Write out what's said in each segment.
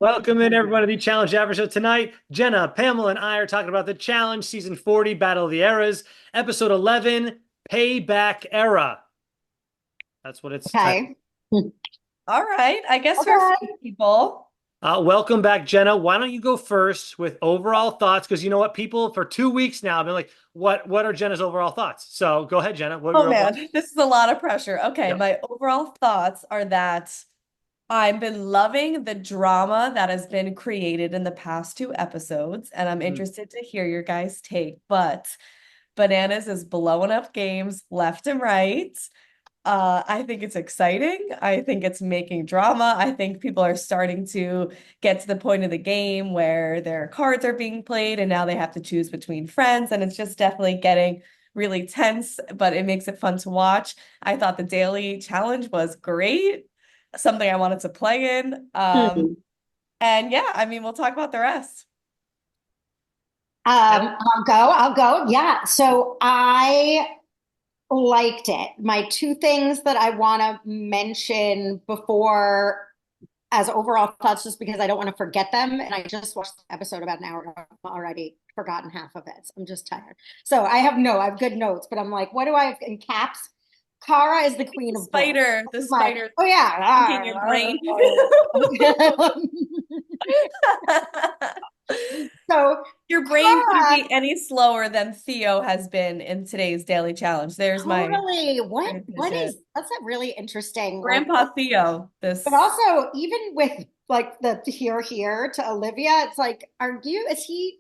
Welcome in everyone to the Challenge Aftershow tonight. Jenna, Pamela, and I are talking about the Challenge Season 40 Battle of the Eras, Episode 11, Payback Era. That's what it's titled. Okay. All right. I guess for a Okay. few people. Welcome back, Jenna. Why don't you go first with overall thoughts? Because you know what, people for 2 weeks now have been like, "What are Jenna's overall thoughts?" So go ahead, Jenna. What are Oh your overall? man, this is a lot of pressure. Okay, Yep. my overall thoughts are that I've been loving the drama that has been created in the past two episodes, and I'm Mhm. interested to hear your guys' take. But Bananas is blowing up games left and right. I think it's exciting. I think it's making drama. I think people are starting to get to the point of the game where their cards are being played and now they have to choose between friends. And it's just definitely getting really tense, but it makes it fun to watch. I thought the daily challenge was great, something I wanted to play in. Hmm. And yeah, I mean, we'll talk about the rest. Pam? I'll go. Yeah. So I liked it. My two things that I want to mention before as overall thoughts, just because I don't want to forget them. And I just watched the episode about an hour ago. I've already forgotten half of it. So I'm just tired. So I have good notes, but I'm like, what do I have in caps? Kara is the queen of growth. The Like, spider oh thinking your brain. yeah. So Your brain couldn't Kara, be any slower than Theo has been in today's daily challenge. There's my totally. What vision. is that's a really interesting like, Grandpa Theo, but this also even with like the here to Olivia, it's like, is he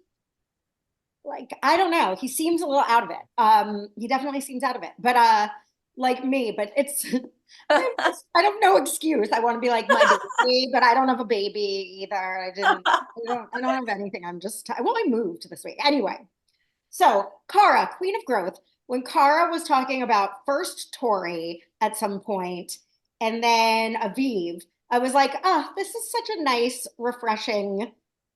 like, I don't know. He seems a little out of it. He definitely seems out of it. But like me, but it's I don't know excuse. I want to be like my baby, but I don't have a baby either. I don't have anything. Well, I moved this week. Anyway, so Kara, Queen of Growth, when Kara was talking about first Tori at some point and then Aviv, I was like, oh, this is such a nice, refreshing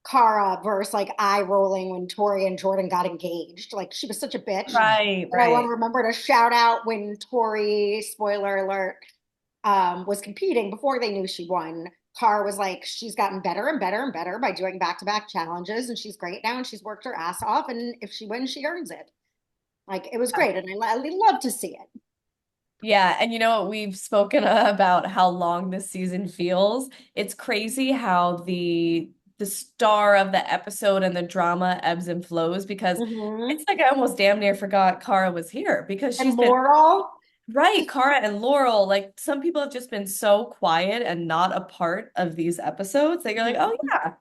Kara versus like eye rolling when Tori and Jordan got engaged. Like she was such a bitch. right, And I want to right. remember to shout out when Tori, spoiler alert, was competing before they knew she won. Kara was like, she's gotten better and better and better by doing back-to-back challenges, and she's great now, and she's worked her ass off. And if she wins, she earns it. Like it was great, and I love to see it. Yeah, and you know what? We've spoken about how long this season feels. It's crazy how the star of the episode and the drama ebbs and flows because Mm-hmm. it's like I almost damn near forgot Kara was here because And she's been Laurel, right, Kara and Laurel, like some people have just been so quiet and not a part of these episodes that you're like, oh mhm. yeah.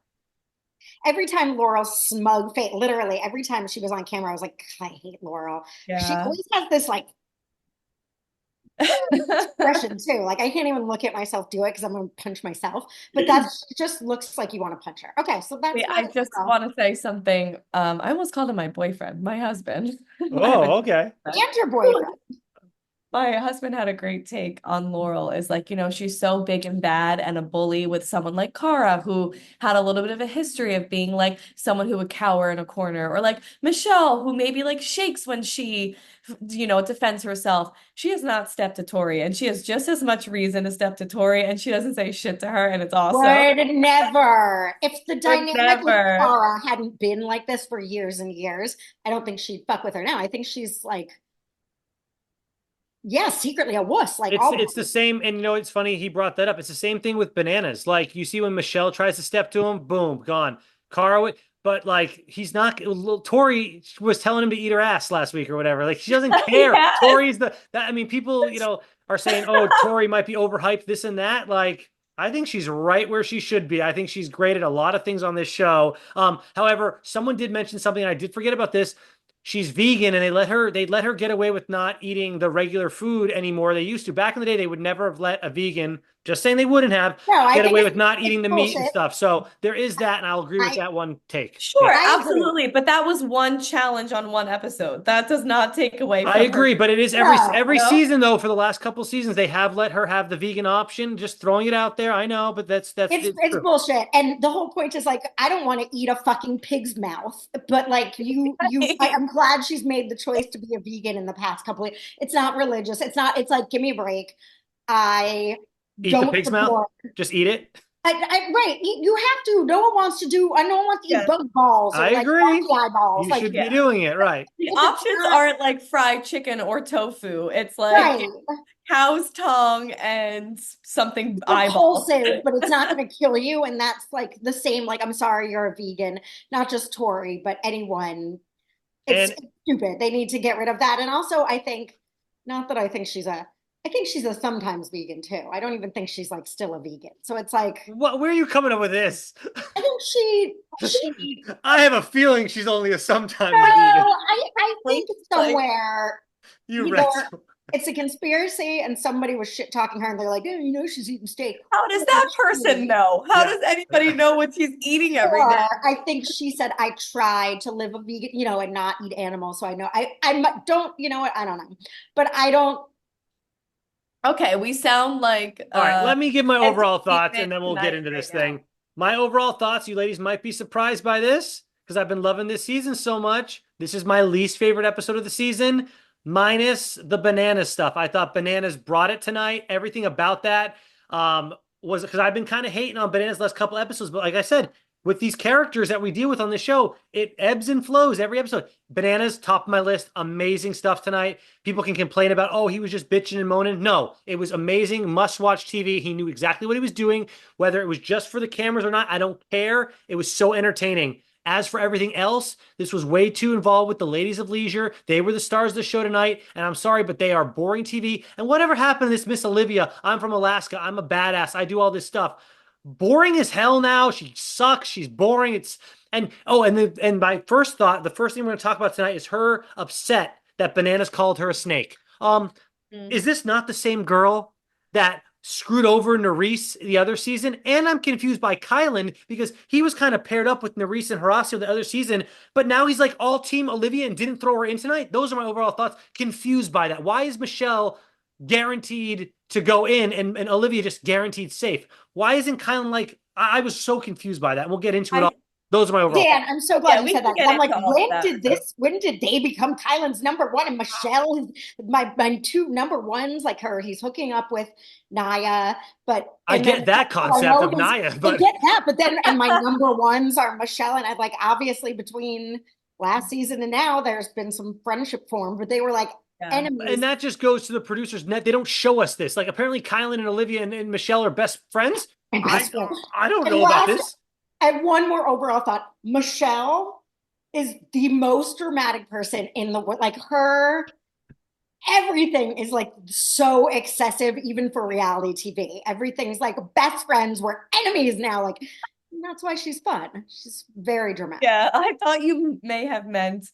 Every time Laurel's smug face, literally every time she was on camera, I was like, I hate Laurel. She Yeah. always has this like expression too. Like I can't even look at myself do it because I'm gonna punch myself. But that's it just looks like you want to punch her. Okay, so Wait, that's my I just girl. want to say something. I almost called him my boyfriend, my husband. I have a Oh, okay. And your boyfriend. My husband had a great take on Laurel is like, she's so big and bad and a bully with someone like Cara, who had a little bit of a history of being like someone who would cower in a corner, or like Michelle, who maybe like shakes when she, defends herself. She has not stepped to Tori, and she has just as much reason to step to Tori, and she doesn't say shit to her, and it's awesome. Would never. If the Would dynamic with never. Cara hadn't been like this for years and years, I don't think she'd fuck with her now. I think she's like, yeah, secretly a wuss, like all It's the same, and you know it's funny he brought that up. It's the same thing with Bananas. Like you see when Michelle tries to step to him, boom, gone. Cara, but like he's not. Tori was telling him to eat her ass last week or whatever. Like she doesn't care. Yes. Tori's the that. I mean, people are saying, oh, Tori might be overhyped, this and that. Like I think she's right where she should be. I think she's great at a lot of things on this show. However, someone did mention something, and I did forget about this. She's vegan, and they let her get away with not eating the regular food anymore. They used to. Back in the day, they would never have let a vegan, just saying they wouldn't have, No, I get think away with not it's eating the meat and bullshit. stuff. So there is that, and I'll agree with I that one take. Yeah. Sure, I agree. absolutely. But that was one challenge on one episode. That does not take away I from her. agree, but it is every No, every No? season though. For the last couple seasons, they have let her have the vegan option. Just throwing it out there. I know, but it's it's true. bullshit. And the whole point is like, I don't want to eat a fucking pig's mouth, but like I'm glad she's made the choice to be a vegan in the past couple of. It's not religious. It's not. It's like, give me a break. I Eat the don't pig's mouth. support. Just eat it. Right. You have to. No one wants to do. No one wants to eat Yeah. bug balls I or like agree. monkey eyeballs. You Like, should be Yeah. doing it, right? The if it's options not aren't like fried chicken or tofu. It's like right, cow's tongue and something eyeball. repulsive, but it's not going to kill you. And that's like the same. Like, I'm sorry, you're a vegan, not just Tori, but anyone. It's And stupid. They need to get rid of that. And also, I think, not that I think she's a, I think she's a sometimes vegan too. I don't even think she's like still a vegan. So it's like, where are you coming up with this? I think she, I have a feeling she's only a sometimes vegan. no, I think Like, somewhere You read. either it's a conspiracy and somebody was shit talking her and they're like, oh, she's eating steak. how does that person know? How Yeah. does anybody know what she's eating every Or day? I think she said, I tried to live a vegan, and not eat animals. So I know I don't, you know what? I don't know. But I don't, Okay, we sound like All right, let me give my overall thoughts and entertainment then we'll get tonight into right this now. thing. My overall thoughts, you ladies might be surprised by this because I've been loving this season so much. This is my least favorite episode of the season, minus the bananas stuff. I thought bananas brought it tonight. Everything about that was because I've been kind of hating on bananas last couple episodes, but like I said, with these characters that we deal with on the show, it ebbs and flows every episode. Bananas, top of my list. Amazing stuff tonight. People can complain about, oh, he was just bitching and moaning. No, it was amazing. Must watch TV. He knew exactly what he was doing, whether it was just for the cameras or not. I don't care. It was so entertaining. As for everything else, this was way too involved with the ladies of leisure. They were the stars of the show tonight, and I'm sorry, but they are boring TV. And whatever happened to this Miss Olivia? I'm from Alaska. I'm a badass. I do all this stuff. Boring as hell now. She sucks. She's boring. And my first thought, the first thing we're going to talk about tonight is her upset that Bananas called her a snake. Is this not the same girl that screwed over Nerys the other season? And I'm confused by Kylan because he was kind of paired up with Nerys and Horacio the other season, but now he's like all team Olivia and didn't throw her in tonight. Those are my overall thoughts. Confused by that. Why is Michelle guaranteed to go in and Olivia just guaranteed safe? Why isn't Kylan like, I was so confused by that. And we'll get into it all. Those are my overall Dan, thoughts. I'm so glad Yeah, you we said can that. get I'm like, into all of that. when did they become Kylan's number one? And Michelle is my two number ones, like her, he's hooking up with Naya, but I get that concept of Naya, I but get that, but then and my number ones are Michelle and I like obviously between last season and now there's been some friendship formed, but they were like enemies. and that just goes to the producers. Net, they don't show us this. Like apparently Kylan and Olivia and Michelle are best friends. And best friend. I don't And know about this. I have one more overall thought. Michelle is the most dramatic person in the world. Like everything is like so excessive, even for reality TV. Everything's like best friends, we're enemies now. Like, that's why she's fun. She's very dramatic. Yeah, I thought you may have meant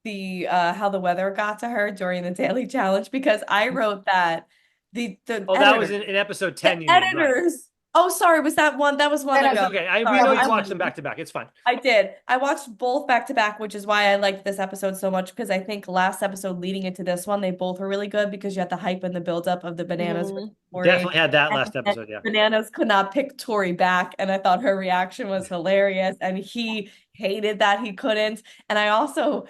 the how the weather got to her during the daily challenge because I wrote that the that was in episode 10. the editors. Oh, sorry, was that one? That was one ago. Okay. We Sorry, know you watched them back to back. It's fine. I did. I watched both back to back, which is why I liked this episode so much because I think last episode leading into this one, they both were really good because you had the hype and the buildup of the bananas. Definitely had that last episode, yeah. Bananas could not pick Tori back, and I thought her reaction was hilarious, and he hated that he couldn't. And I also,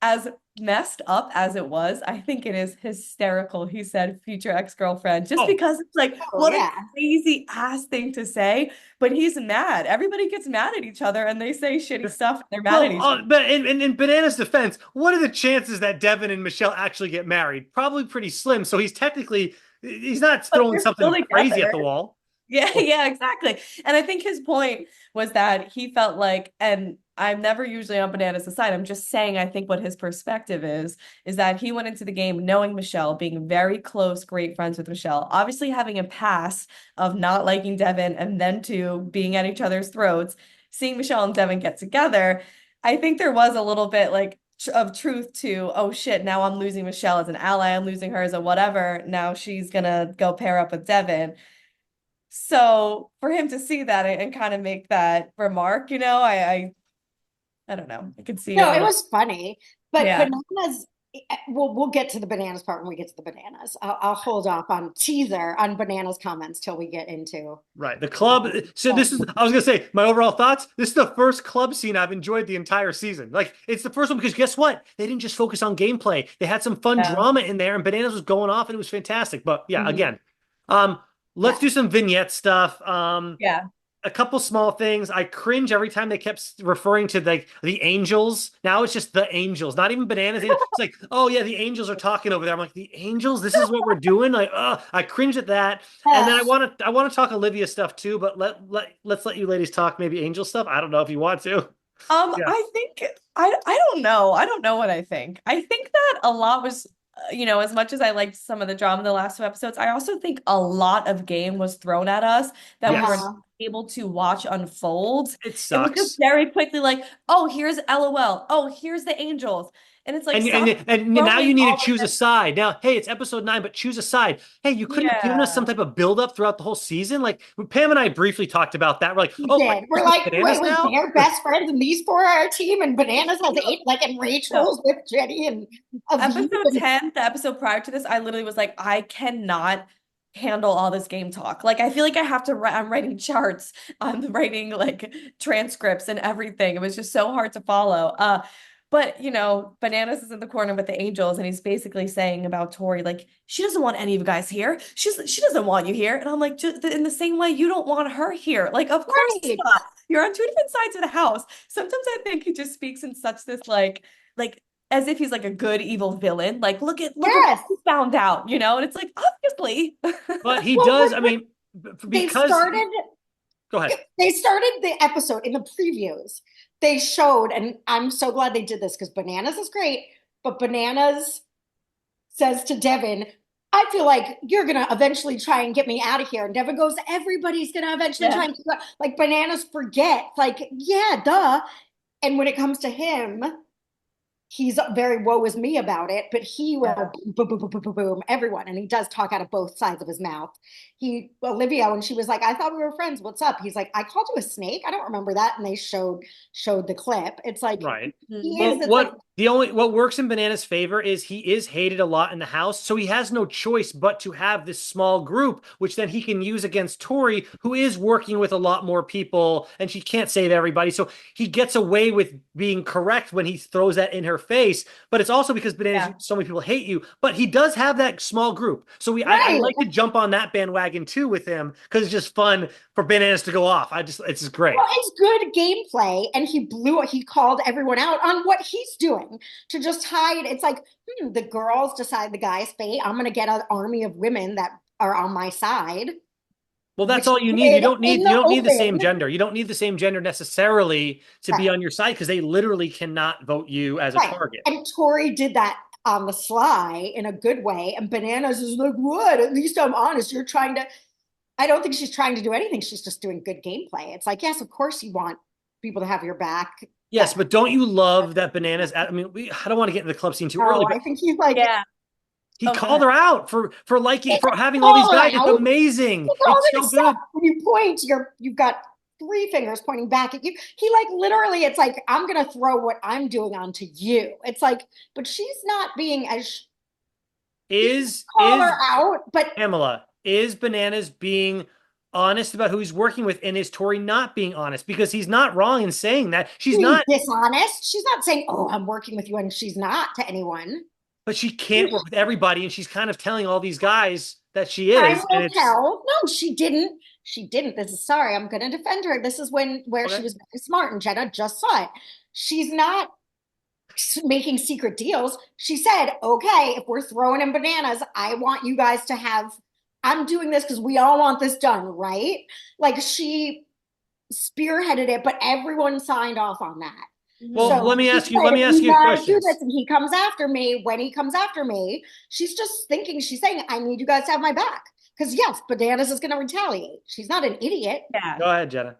as messed up as it was, I think it is hysterical. He said future ex-girlfriend just because it's like what a crazy ass thing to say, but he's mad. Everybody gets mad at each other and they say shitty stuff and they're mad at each other. But in Banana's defense, what are the chances that Devin and Michelle actually get married? Probably pretty slim. So he's not throwing something crazy at the wall. Yeah, exactly. And I think his point was that he felt like, and I'm never usually on Bananas' side. I'm just saying, I think what his perspective is that he went into the game knowing Michelle, being very close, great friends with Michelle, obviously having a past of not liking Devin and then to being at each other's throats, seeing Michelle and Devin get together. I think there was a little bit like of truth to, oh shit, now I'm losing Michelle as an ally. I'm losing her as a whatever. Now she's going to go pair up with Devin. So for him to see that and kind of make that remark, I don't know. I could see. No, it was funny, but Yeah. Bananas. We'll get to the bananas part when we get to the bananas. I'll hold off on teaser on Bananas comments till we get into right the club. So this is I was gonna say my overall thoughts. This is the first club scene I've enjoyed the entire season. Like it's the first one because guess what? They didn't just focus on gameplay. They had some fun drama in there, and Bananas was going off, and it was fantastic. But yeah, again, let's do some vignette stuff. Yeah. A couple small things. I cringe every time they kept referring to the angels. Now it's just the angels, not even bananas. It's like, oh yeah, the angels are talking over there. I'm like, the angels. This is what we're doing. Like, I cringe at that. And then I want to talk Olivia stuff too. But let's let you ladies talk maybe angel stuff. I don't know if you want to. Yeah. I think I don't know. I don't know what I think. I think that a lot was, as much as I liked some of the drama in the last two episodes, I also think a lot of game was thrown at us that we were not Yes. Uh-huh. able to watch unfold. It It was just sucks. very quickly like, oh, here's LOL. Oh, here's the angels. And it's like, And, stop and and now you throwing need to all of choose a this. side. Now, hey, it's episode 9, but choose a side. Hey, you couldn't have given us some Yeah. type of build up throughout the whole season. Like Pam and I briefly talked about that. We're like, We oh, wait, did. we're We're with like, wait, bananas wait, now. they're best friends, and these four are our team, and Bananas has eight, like, and No. Rachel's with Jenny and Aviv. Episode 10, the episode prior to this, I literally was like, I cannot handle all this game talk. Like, I feel like I have to write, I'm writing charts, I'm writing like transcripts and everything. It was just so hard to follow. But Bananas is in the corner with the angels, and he's basically saying about Tori, like, she doesn't want any of you guys here. She doesn't want you here. And I'm like, just in the same way, you don't want her here. Like, of course Right. not. You're on two different sides of the house. Sometimes I think he just speaks in such this like as if he's like a good evil villain. Like, look at what Yes. he found out, and it's like, obviously. But he Well, does. I mean, they because started go ahead. they started the episode in the previews. They showed, and I'm so glad they did this because Bananas is great, but Bananas says to Devin, I feel like you're gonna eventually try and get me out of here. And Devin goes, everybody's gonna eventually try Yeah. and like Bananas forget, like, yeah, duh. And when it comes to him, he's very woe is me about it, but he Yeah. will boom, boom, boom, boom, boom, boom, everyone. And he does talk out of both sides of his mouth. Olivia, when she was like, I thought we were friends, what's up? He's like, I called you a snake. I don't remember that. And they showed the clip. It's like, Right. he is, Well, it's like, what works in Banana's favor is he is hated a lot in the house, so he has no choice but to have this small group, which then he can use against Tori, who is working with a lot more people, and she can't save everybody. So he gets away with being correct when he throws that in her face. But it's also because Bananas, Yeah. so many people hate you. But he does have that small group, so I right. like to jump on that bandwagon too with him because it's just fun for Bananas to go off. It's just great. Well, it's good gameplay, and he called everyone out on what he's doing to just hide. It's like, the girls decide the guy's fate. I'm gonna get an army of women that are on my side, Well, that's which all you he need. did in You the don't need the same open. gender. You don't need the same gender necessarily to be Right, on your side because they literally cannot vote you as a right. target. And Tori did that on the sly in a good way, and Bananas is like, what? At least I'm honest. You're trying to. I don't think she's trying to do anything. She's just doing good gameplay. It's like, yes, of course you want people to have your back. Yes, That but don't you love that Bananas? I mean, I don't want to get into the club scene too no, early, but I think he's like, Yeah. he Oh, go called ahead. her out for liking it's for having all these all guys. It's out. amazing. All It's that so stuff. good. When you point, you've got three fingers pointing back at you. He like literally, it's like, I'm gonna throw what I'm doing onto you. It's like, but she's not being as he call her Is out, but Pamela, is Bananas being honest about who he's working with, and is Tori not being honest? Because he's not wrong in saying that. She's being not. dishonest. She's not saying, "Oh, I'm working with you," and she's not to anyone. But she can't work with everybody, and she's kind of telling all these guys that she Time is, and will it's tell. No, she didn't. She didn't. This is sorry. I'm going to defend her. This is where she okay. was very smart, and Jenna just saw it. She's not making secret deals. She said, "Okay, if we're throwing in bananas, I want you guys to have. I'm doing this because we all want this done, right?" Like she spearheaded it, but everyone signed off on that. Well, Mhm. So let me she ask you. said, Let me if ask you you a guys do question. this and he comes after me, when he comes after me, she's just thinking, she's saying, I need you guys to have my back. Because yes, Bananas is going to retaliate. She's not an idiot. Yeah. Go ahead, Jenna.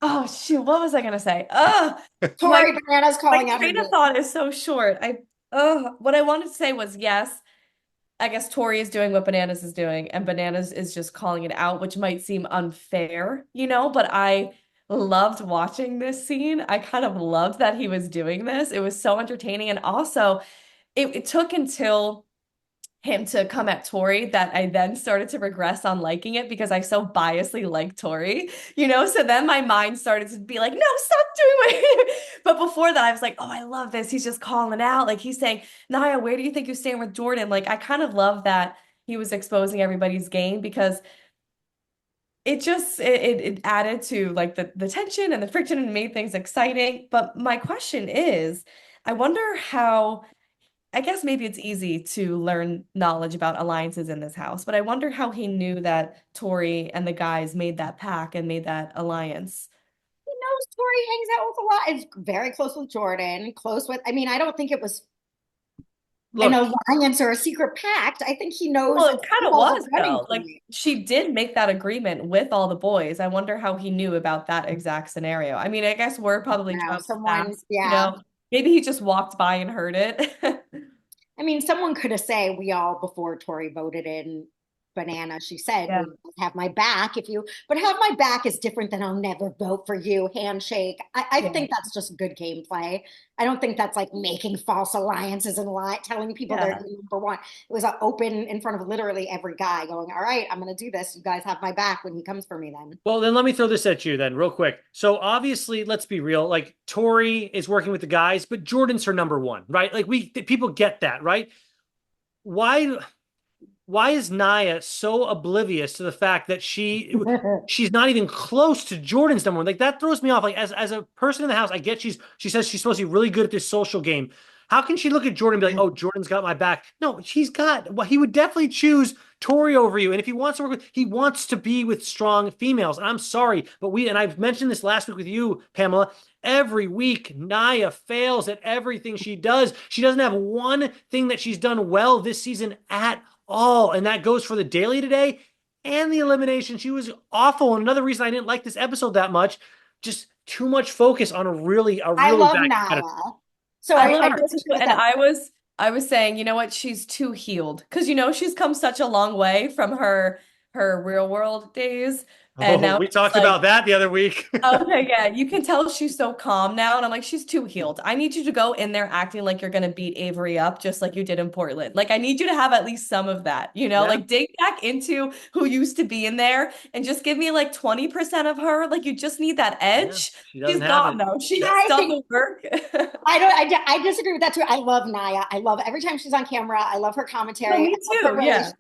Oh shoot, what was I gonna say? My Tori Bananas my calling out her train of name. thought is so short. What I wanted to say was yes, I guess Tori is doing what Bananas is doing, and Bananas is just calling it out, which might seem unfair, but I loved watching this scene. I kind of loved that he was doing this. It was so entertaining. And also, it took until him to come at Tori that I then started to regress on liking it because I so biasly like Tori, So then my mind started to be like, no, stop doing it. But before that, I was like, oh, I love this. He's just calling out. Like he's saying, Naya, where do you think you're staying with Jordan? Like I kind of love that he was exposing everybody's game because it added to like the tension and the friction and made things exciting. But my question is, I wonder how, I guess maybe it's easy to learn knowledge about alliances in this house, but I wonder how he knew that Tori and the guys made that pack and made that alliance. He knows Tori hangs out with a lot. Is very close with Jordan, close with, I mean, I don't think it was an Look, alliance or a secret pact. I think he knows Well, that it kind of Paul's a was running though. Like point. she did make that agreement with all the boys. I wonder how he knew about that exact scenario. I mean, I guess we're probably You know, traveling someone, fast, yeah. Maybe he just walked by and heard it. I mean, someone could have said we all before Tori voted in Banana. She said, Yeah. "We have my back if you," but have my back is different than I'll never vote for you. Handshake. I Yeah. think that's just good gameplay. I don't think that's like making false alliances and telling people they're Yeah. number one. It was open in front of literally every guy, going, "All right, I'm going to do this. You guys have my back when he comes for me." Then, well, then let me throw this at you then, real quick. So obviously, let's be real. Like Tori is working with the guys, but Jordan's her number one, right? Like people get that, right? Why why is Naya so oblivious to the fact that she's not even close to Jordan's number one? Like that throws me off. Like as a person in the house, I get she says she's supposed to be really good at this social game. How can she look at Jordan and be like, "Oh, Jordan's got my back"? No, he's got. Well, he would definitely choose Tori over you. And if he wants to work with, he wants to be with strong females. And I'm sorry, but and I've mentioned this last week with you, Pamela. Every week, Naya fails at everything she does. She doesn't have one thing that she's done well this season at all. And that goes for the daily today and the elimination. She was awful. And another reason I didn't like this episode that much, just too much focus on a I really love bad competitor. Naya, so I I love her disagree too. with And that. I was saying, you know what? She's too healed because she's come such a long way from her real world days, and Oh, now we she's talked like, about that the other week. okay, yeah, you can tell she's so calm now. And I'm like, she's too healed. I need you to go in there acting like you're gonna beat Avery up just like you did in Portland. Like, I need you to have at least some of that, Yeah, like dig back into who used to be in there and just give me like 20% of her. Like, you just need that yeah, edge. she She's doesn't have gone it. though. She's I done think the work. I disagree with that too. I love Naya. I love every time she's on camera. I love her No, commentary. I me love her too. Yeah. relation.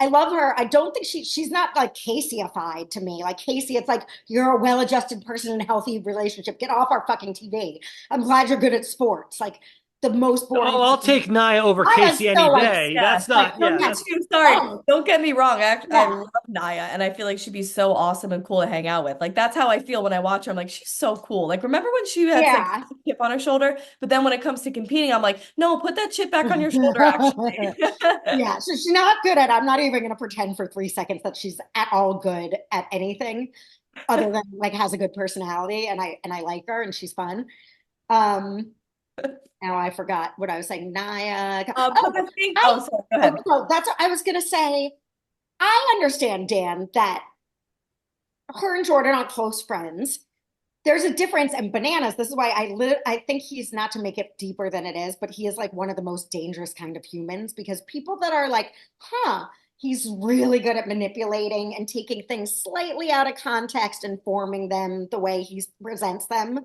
I love her. I don't think she's not like Casey-ified to me. Like Casey, it's like you're a well-adjusted person in a healthy relationship. Get off our fucking TV. I'm glad you're good at sports. Like the most boring Oh, I'll person. take Naya over Naya's Casey any still like day. Yeah, That's like not, no, yeah, me yes. that's too. Sorry. Oh Don't get me wrong. I yeah. love Naya and I feel like she'd be so awesome and cool to hang out with. Like that's how I feel when I watch her. I'm like, she's so cool. Like, remember when she had like Yeah. a chip on her shoulder? But then when it comes to competing, I'm like, no, put that chip back on your shoulder, actually. Yeah, so she's not good at. I'm not even going to pretend for 3 seconds that she's at all good at anything other than like has a good personality, and I like her and she's fun. Um, Now I forgot what I was saying. Naya. But Oh, the thing, I oh, sorry, go oh, ahead. no, that's what I was going to say. I understand, Dan, that her and Jordan are close friends. There's a difference, and Bananas, this is why I think he's, not to make it deeper than it is, but he is like one of the most dangerous kind of humans, because people that are like, huh, he's really good at manipulating and taking things slightly out of context and forming them the way he presents them.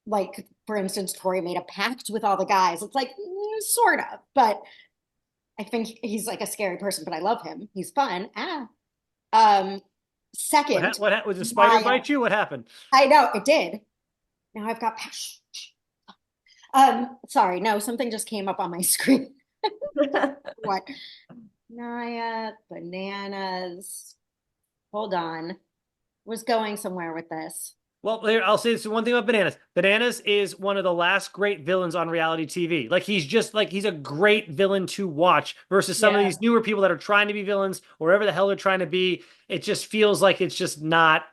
Like, for instance, Tori made a pact with all the guys. It's like, sort of, but I think he's like a scary person, but I love him. He's fun. Um, Second, was a spider Maya. bite you? What happened? I know it did. Now I've got. Sorry, no, something just came up on my screen. What? Naya, bananas. Hold on. Was going somewhere with this. Well, I'll say this one thing about Bananas. Bananas is one of the last great villains on reality TV. Like he's a great villain to watch versus some of Yeah. these newer people that are trying to be villains or whatever the hell they're trying to be. It just feels like it's just not.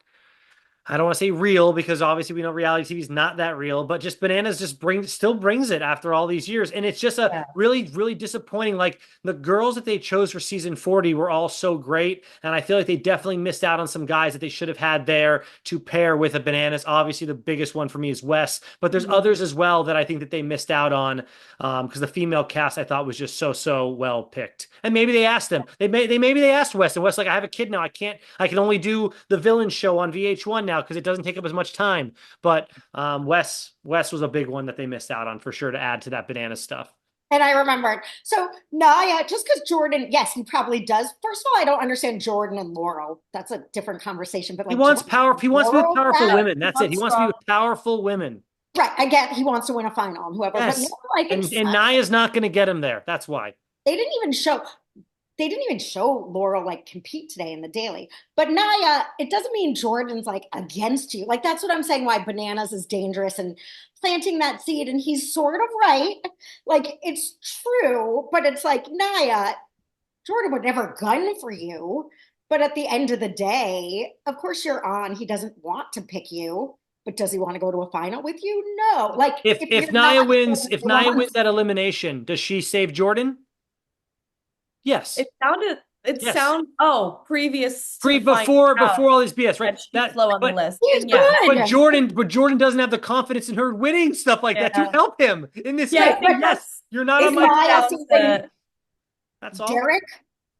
I don't want to say real because obviously we know reality TV is not that real, but just Bananas just still brings it after all these years. And it's just a Yeah. really, really disappointing. Like the girls that they chose for season 40 were all so great. And I feel like they definitely missed out on some guys that they should have had there to pair with a Bananas. Obviously, the biggest one for me is Wes, but there's Mhm. others as well that I think that they missed out on because the female cast I thought was just so well picked. And maybe they asked them. Maybe they asked Wes, and Wes like, I have a kid now. I can only do the villain show on VH1 now because it doesn't take up as much time. But Wes was a big one that they missed out on for sure to add to that banana stuff. And I remembered. So Naya, just because Jordan, yes, he probably does. First of all, I don't understand Jordan and Laurel. That's a different conversation. But He like wants Jordan power. and He wants to be with Laurel, powerful that, Yeah, women. he That's it. He wants wants to be strong. with powerful women. right? I get he wants to win a final and whoever. But no, Yes. like it's And Naya's not going to get him there. That's why. they didn't even show they didn't even show Laurel like compete today in the daily. But Naya, it doesn't mean Jordan's like against you. Like that's what I'm saying why bananas is dangerous and planting that seed. And he's sort of right. Like it's true, but it's like Naya, Jordan would never gun for you. But at the end of the day, of course you're on. He doesn't want to pick you, but does he want to go to a final with you? No. Like if If you're not Naya wins, if the Naya wins ones that elimination, does she save Jordan? Yes. It Yes. sound oh, previous to Pre finding before out all this BS, right? that she's That slow on the but list. he's Then yes. good. But Jordan doesn't have the confidence in her winning stuff like that to Yeah. help him in this Yeah, I game. Right, think but Yes, that's you're not is on it my comes Naya down team. saving to That's all. Derek?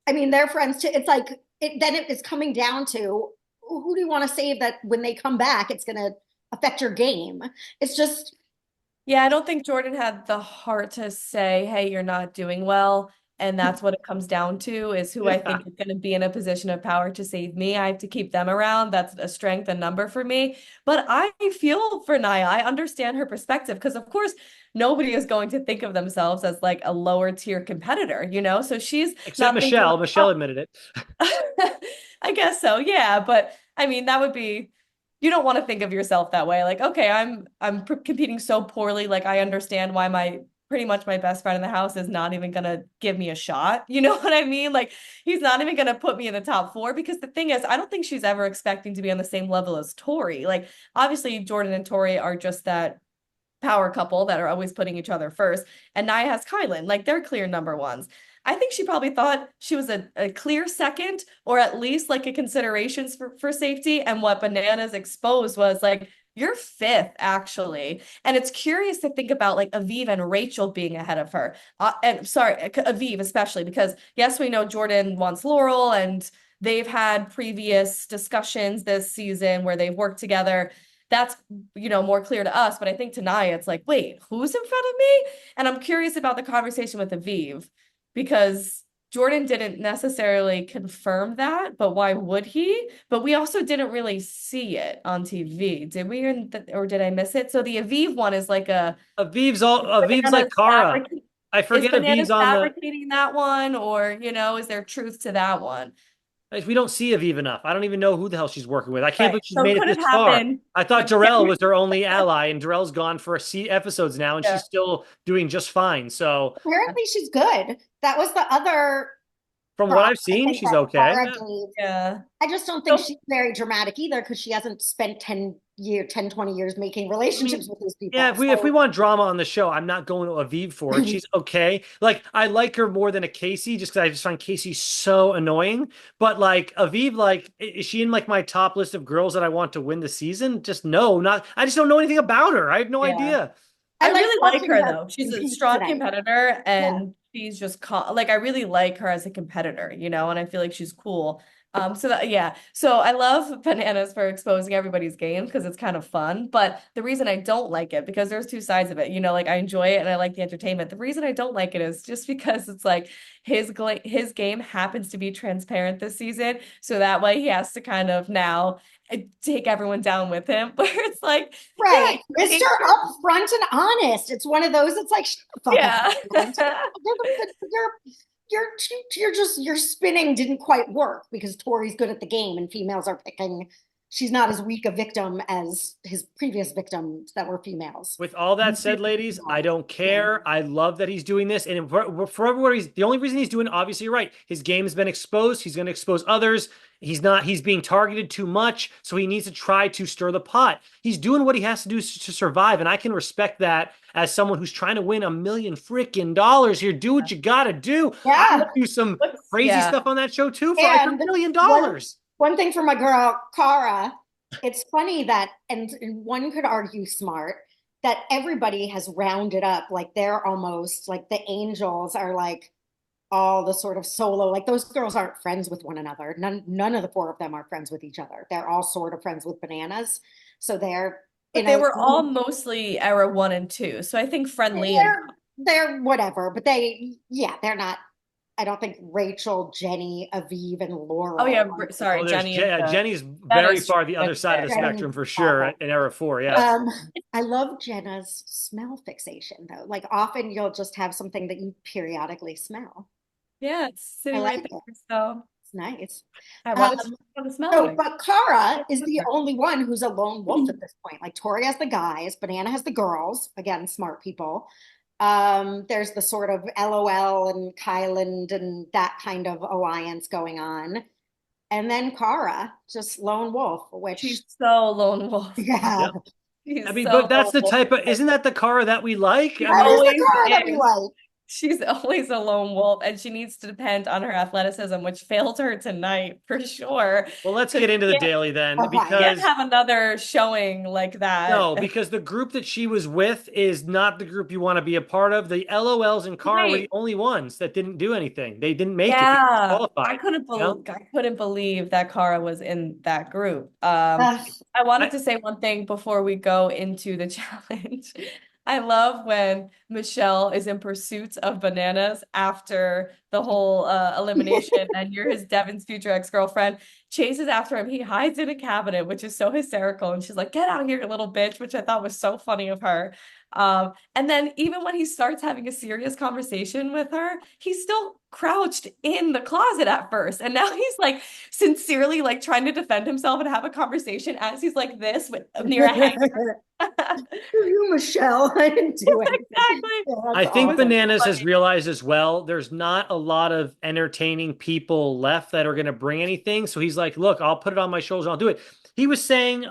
I mean, they're friends too. It's like then it is coming down to who do you want to save that when they come back, it's going to affect your game. It's just yeah, I don't think Jordan had the heart to say, hey, you're not doing well. And that's what it comes down to is who I Yeah. think is going to be in a position of power to save me. I have to keep them around. That's a strength and number for me. But I feel for Naya. I understand her perspective because, of course, nobody is going to think of themselves as like a lower tier competitor, you know? So she's Except not thinking, Michelle. like, Michelle admitted it. I guess so. Yeah, but I mean, that would be you don't want to think of yourself that way. Like, okay, competing so poorly. Like, I understand why my pretty much my best friend in the house is not even gonna give me a shot. You know what I mean? Like, he's not even gonna put me in the top four because the thing is, I don't think she's ever expecting to be on the same level as Tori. Like, obviously, Jordan and Tori are just that power couple that are always putting each other first. And Nia has Kylan, like they're clear number ones. I think she probably thought she was a clear second or at least like a consideration for safety. And what Bananas exposed was like, you're fifth, actually. And it's curious to think about like Aviv and Rachel being ahead of her. And sorry, Aviv especially, because yes, we know Jordan wants Laurel and they've had previous discussions this season where they've worked together. That's more clear to us, but I think to Naya it's like, wait, who's in front of me? And I'm curious about the conversation with Aviv because Jordan didn't necessarily confirm that, but why would he? But we also didn't really see it on TV, did we? Or did I miss it? So the Aviv one is like Aviv's like bananas Kara. I is forget bananas Aviv's on the. fabricating that one, or is there truth to that one? We don't see Aviv enough. I don't even know who the hell she's working with. I can't Right. believe she's So it made it could this have far. happened I thought with Darrell was her only ally, and Darrell's gone for episodes now, and yeah. she's still doing just fine. So apparently she's good. That was the other from what prop I've I seen, think she's that okay. Cara Yeah. gave. Yeah. I just don't think So she's very dramatic either because she hasn't spent 10, 20 years making I relationships mean, with these yeah, people. if we So want drama on the show, I'm not going to Aviv for it. She's okay. Like I like her more than a Casey, just because I just find Casey so annoying. But like Aviv, like is she in like my top list of girls that I want to win the season? Just no, not. I just don't know anything about her. I have no yeah. idea. I I like really like watching her her though. She's a compete strong today. competitor Yeah. and she's just like I really like her as a competitor, and I feel like she's cool. So that yeah. So I love Bananas for exposing everybody's game because it's kind of fun. But the reason I don't like it because there's two sides of it. Like I enjoy it and I like the entertainment. The reason I don't like it is just because it's like his game happens to be transparent this season. So that way he has to kind of now take everyone down with him. Where it's like, yeah, Right. Mr. Upfront and honest. It's one of those, it's like, shut the fuck up. yeah. You're, you're spinning didn't quite work because Tori's good at the game and females are picking. She's not as weak a victim as his previous victims that were females. With all that said, ladies, I don't Yeah. care. I love that he's doing this. And for everybody, the only reason he's doing it, obviously, you're right. His game has been exposed. He's going to expose others. He's being targeted too much. So he needs to try to stir the pot. He's doing what he has to do to survive. And I can respect that as someone who's trying to win $1 million freaking dollars here. Do what you got to do. I Yeah. want to do some crazy Yeah. stuff on that show too for like And $1 million. one thing for my girl, Cara, it's funny that, and one could argue smart, that everybody has rounded up. Like they're almost like the angels are like all the sort of solo, like those girls aren't friends with one another. None of the four of them are friends with each other. They're all sort of friends with bananas. So they're, But they were all mostly era 1 and 2. So I think friendly and they're they're whatever, but they're not. I don't think Rachel, Jenny, Aviv, and Oh yeah, Laurel. sorry, Oh, there's Jenny's that very is far the other terrific side of the pick. Jenny's spectrum for sure awful. in era 4. Yeah. Um, I love Jenna's smell fixation though. Like often you'll just have something that you periodically smell. Yeah, it's I sitting like right it. there. So It's nice. I wanted to Um, try the smell of so, it. but Cara is the only one who's a lone wolf at this point. Like Tori has the guys, Banana has the girls. Again, smart people. There's the sort of LOL and Kyland and that kind of alliance going on. And then Cara, just lone wolf, which, She's so lone wolf. yeah, Yep. I She's mean, so but that's lone the wolf. type of, isn't that the Cara that we like? I that mean, is the Always Cara that we is. like. She's always a lone wolf, and she needs to depend on her athleticism, which failed her tonight for sure. well, let's Because get into the you daily then, Okay. can't because have another showing like that. no, because the group that she was with is not the group you want to be a part of. The LOLs and Cara were the Right. only ones that didn't do anything. They didn't make it. They Yeah, qualified. You know? I couldn't believe that Cara was in that group. Ugh. I wanted I, to say one thing before we go into the challenge. I love when Michelle is in pursuit of bananas after the whole elimination, and you're his Devin's future ex-girlfriend, chases after him. He hides in a cabinet, which is so hysterical. And she's like, "Get out here, you little bitch," which I thought was so funny of her. And then even when he starts having a serious conversation with her, he's still crouched in the closet at first. And now he's like sincerely like trying to defend himself and have a conversation as he's like this with near a hanger. You, Michelle, I didn't do anything. Exactly. Yeah, I that's It think was so awesome. Bananas has funny. realized as well, there's not a lot of entertaining people left that are going to bring anything. So he's like, look, I'll put it on my shoulders. I'll do it. He was saying,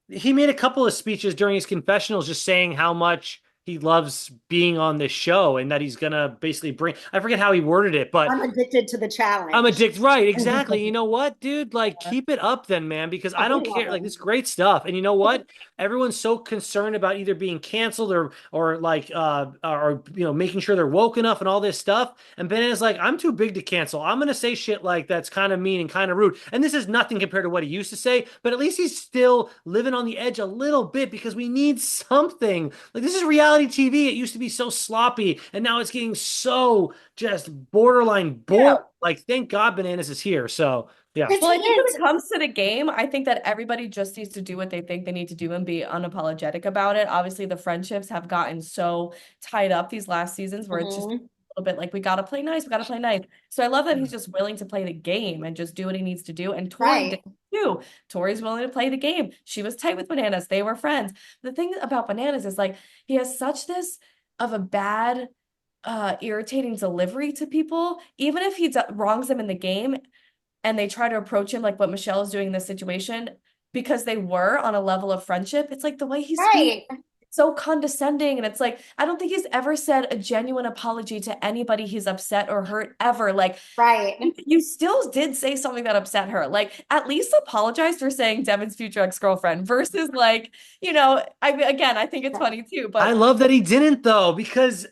he made a couple of speeches during his confessionals just saying how much he loves being on this show and that he's going to basically bring, I forget how he worded it, but I'm addicted to the I'm challenge. addicted. Right, exactly. You know what, dude? Like, keep it up then, man, because Oh, I we don't love care. Like, this him. is great stuff. And you know what? Everyone's so concerned about either being canceled or like or making sure they're woke enough and all this stuff. And Banana's like, I'm too big to cancel. I'm gonna say shit like that's kind of mean and kind of rude. And this is nothing compared to what he used to say, but at least he's still living on the edge a little bit because we need something. Like this is reality TV. It used to be so sloppy, and now it's getting so just borderline boring. Yeah. Like, thank God Bananas is here. So, yeah. It's Well, I think when his. it comes to the game, I think that everybody just needs to do what they think they need to do and be unapologetic about it. Obviously, the friendships have gotten so tied up these last seasons where it's just a Mhm. little bit like we gotta play nice, we gotta play nice. So I love that he's just willing to play the game and just do what he needs to do. And Tori Right. did too. Tori's willing to play the game. She was tight with Bananas. They were friends. The thing about Bananas is like he has such this of a bad irritating delivery to people, even if he wrongs them in the game and they try to approach him like what Michelle is doing in this situation because they were on a level of friendship. It's like the way he speaks Right. so condescending. And it's like, I don't think he's ever said a genuine apology to anybody he's upset or hurt ever. Like, Right. you still did say something that upset her. Like, at least apologize for saying Devin's future ex-girlfriend versus like, I think it's funny too, I but love that he didn't though, because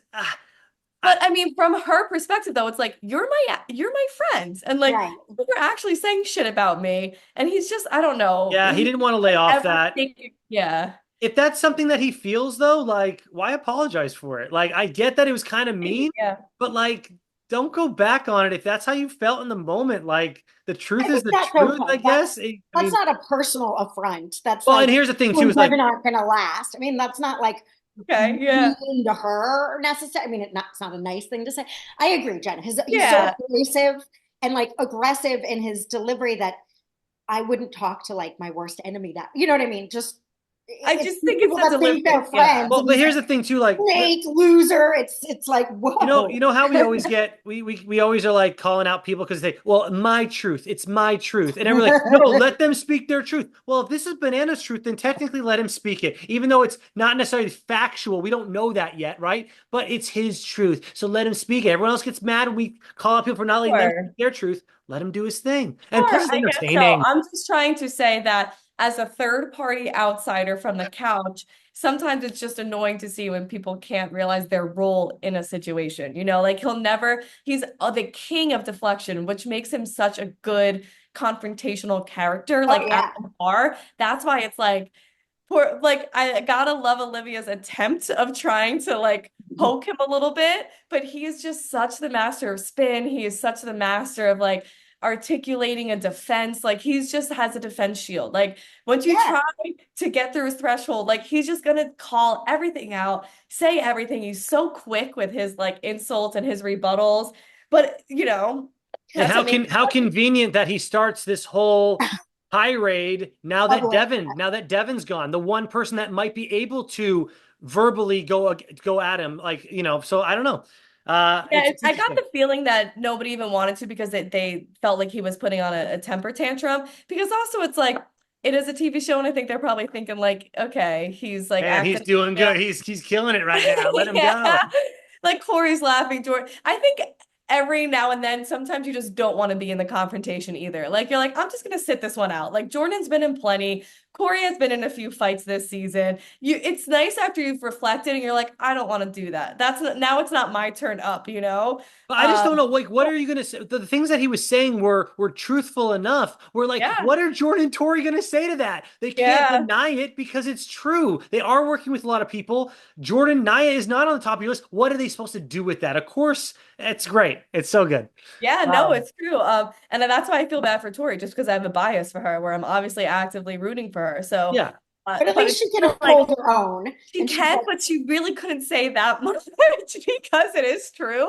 But I mean, from her perspective, though, it's like you're my friend, and like Right. you're actually saying shit about me, and he's just I don't know. yeah, he He didn't want to lay off ever that. think, yeah, If that's something that he feels though, like, why apologize for it? Like, I get that it was kind of mean, yeah, but like, don't go back on it if that's how you felt in the moment. Like, the truth I is think the that's truth, I okay. guess. I That's mean, not a personal affront. That's well, and like here's the thing you too, and is like, Devin aren't gonna last. I mean, that's not like okay, yeah, mean to her necessarily. I mean, it's not a nice thing to say. I agree, Jen. He's so yeah. abrasive and like aggressive in his delivery that I wouldn't talk to like my worst enemy that you know what I mean? Just I it's just think it's people the that think they're delivery. Yeah, friends well, and but he's here's like the thing too, like, snake loser. It's like you whoa. know how we always get we always are like calling out people because they well my truth it's my truth and everyone's like no let them speak their truth. Well, if this is Banana's truth, then technically let him speak it, even though it's not necessarily factual. We don't know that yet, right? But it's his truth, so let him speak it. Everyone else gets mad when we call out people for not letting them sure. speak their truth. Let him do his thing, and Sure, plus it's I guess so. entertaining. I'm just trying to say that as a third party outsider from the couch, sometimes it's just annoying to see when people can't realize their role in a situation. Like he's the king of deflection, which makes him such a good confrontational character, Oh like at yeah. the bar. That's why it's like, I gotta love Olivia's attempt of trying to like poke him a little bit, but he is just such the master of spin. He is such the master of like articulating a defense. Like he's just has a defense shield. Like once you Yeah. try to get through his threshold, like he's just gonna call everything out, say everything. He's so quick with his like insults and his rebuttals. But And that's what makes how convenient that he starts this whole tirade Public. Now that Devin's gone, the one person that might be able to verbally go at him, like So I don't know. It's I got interesting. the feeling that nobody even wanted to because they felt like he was putting on a temper tantrum. Because also it's like it is a TV show, and I think they're probably thinking like, okay, he's like Man, he's acting. doing good. He's killing it right now. Let him go. Yeah. Like Corey's laughing, Jordan. I think every now and then, sometimes you just don't want to be in the confrontation either. Like you're like, I'm just gonna sit this one out. Like Jordan's been in plenty. Corey has been in a few fights this season. It's nice after you've reflected and you're like, I don't want to do that. Now it's not my turn up. But I just don't Um, know. Like, what are you gonna say? The things that he was saying were truthful enough. We're like, yeah, what are Jordan and Tori gonna say to that? They can't yeah. deny it because it's true. They are working with a lot of people. Jordan Naya is not on the top of your list. What are they supposed to do with that? Of course, it's great. It's so good. Yeah, no, Um, it's true. And then that's why I feel bad for Tori, just because I have a bias for her, where I'm obviously actively rooting for her. So, yeah. But at but least it's she can still like hold her own. she And she's can, like, but she really couldn't say that much because it is true.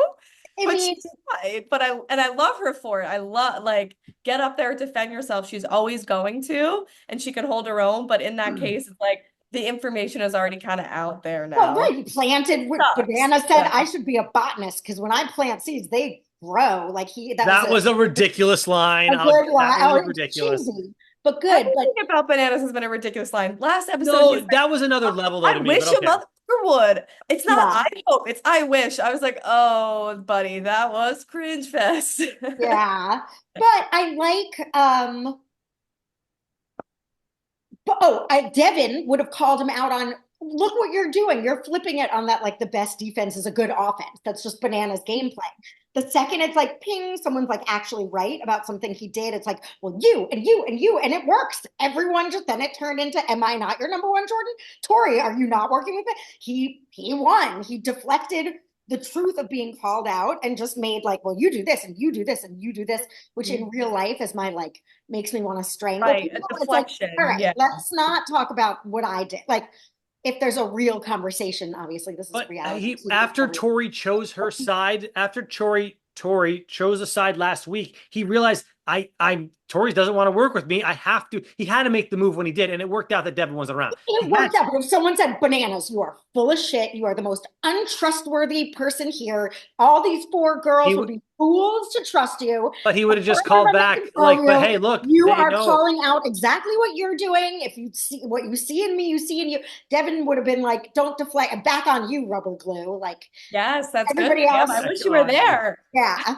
I But mean, she's fine. But I love her for it. I love like get up there, defend yourself. She's always going to, and she can hold her own. But in that case, it's like the information is already kind of out there well, now. right. He planted what Sucks. Banana said. Yeah. I should be a botanist because when I plant seeds, they grow. Like that was That was a ridiculous line. a good line. That one Oh, was it's ridiculous. cheesy, but good. But Everything about bananas has been a ridiculous line. Last episode, No, he's like, that was another level though I to me, but wish a okay. mother would. It's not yeah, I hope, it's I wish. I was like, oh, buddy, that was cringe fest. yeah. But I like but Devin would have called him out on look what you're doing. You're flipping it on that like the best defense is a good offense. That's just Banana's gameplay. The second it's like ping, someone's like actually right about something he did. It's like, well, you and you and you, and it works. Everyone just then it turned into, am I not your number one, Jordan? Tori, are you not working with it? He won. He deflected the truth of being called out and just made like, well, you do this and you do this and you do this, which in real life is my like makes me want to strangle Right, people. a It's like, all deflection. right, Yeah. let's not talk about what I did. Like, if there's a real conversation, obviously this is But reality he TV. after Tori chose her side, after Tori chose a side last week, he realized I'm Tori doesn't want to work with me. I have to. He had to make the move when he did, and it worked out that Devin wasn't around. It worked out, but if someone said, Bananas, you are full of shit. You are the most untrustworthy person here. All these four girls would He be fools to trust you. but he would have just We're called going to back control like, but you. hey, look, You they are know. calling out exactly what you're doing. If you see what you see in me, you see in you. Devin would have been like, don't deflect, back on you, rubber glue. Like Yes, that's good, everybody Pam. else. I That's wish you were awesome. there. Yeah.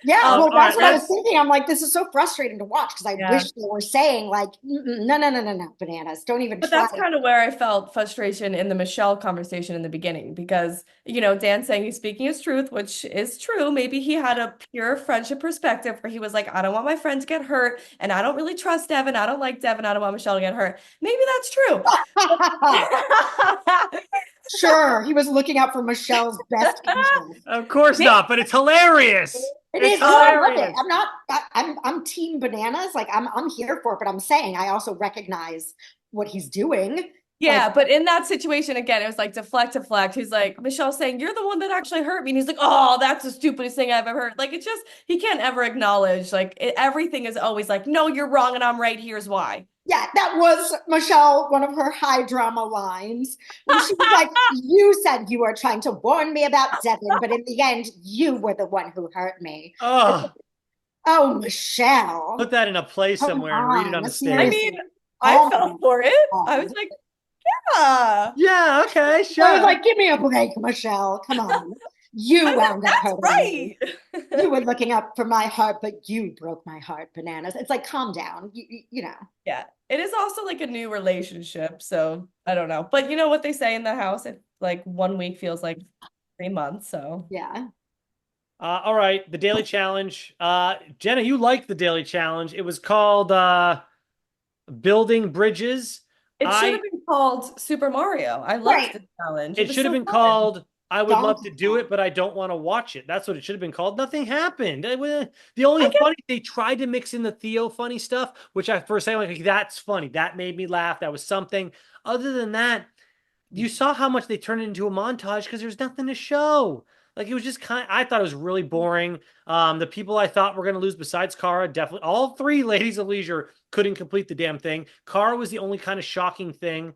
Yeah, Um, well, All that's right, what I was let's. thinking. I'm like, this is so frustrating to watch because I yeah. wish they were saying like, no, no, no, no, no, Bananas, don't even But try. that's kind of where I felt frustration in the Michelle conversation in the beginning because, Dan saying he's speaking his truth, which is true. Maybe he had a pure friendship perspective where he was like, I don't want my friend to get hurt and I don't really trust Devin. I don't like Devin. I don't want Michelle to get hurt. Maybe that's true. Sure, he was looking out for Michelle's best interest. Of course Maybe not, but it's hilarious. It It's is. No, I love it. hilarious. I'm not. I'm team Bananas. Like I'm here for it, but I'm saying I also recognize what he's doing. Like Yeah, but in that situation, again, it was like deflect, deflect. He's like, Michelle's saying, you're the one that actually hurt me. And he's like, oh, that's the stupidest thing I've ever heard. Like, it's just, he can't ever acknowledge, like, everything is always like, no, you're wrong and I'm right. Here's why. yeah, that was Michelle, one of her high drama lines when she was like, "You said you were trying to warn me about Devin, but in the end, you were the one who hurt me." It's like, Oh, oh, Michelle, put that in a place come somewhere and read it on on, the I stairs. mean, seriously. I Oh fell my for it. I was God. like, yeah, Yeah, okay, I was sure. like, give me a break, Michelle. Come on. I You was like, wound up that's hurting me. right. You were looking up for my heart, but you broke my heart, Bananas. It's like, calm down. You know. Yeah, it is also like a new relationship. So I don't know. But you know what they say in the house? If like 1 week feels like 3 months. So Yeah. All right, the daily challenge. Jenna, you liked the daily challenge. It was called Building Bridges. it should I have been called Super Mario. I loved Right. the challenge. It It was should have so been fun. called I would love to do it, but I don't want to watch it. That's what it should have been called. Nothing happened. The only funny, they tried to mix in the Theo funny stuff, which I first say, like, that's funny. That made me laugh. That was something. Other than that, you saw how much they turned it into a montage because there's nothing to show. Like, it was just I thought it was really boring. The people I thought were going to lose besides Cara, definitely all three ladies of leisure couldn't complete the damn thing. Cara was the only kind of shocking thing.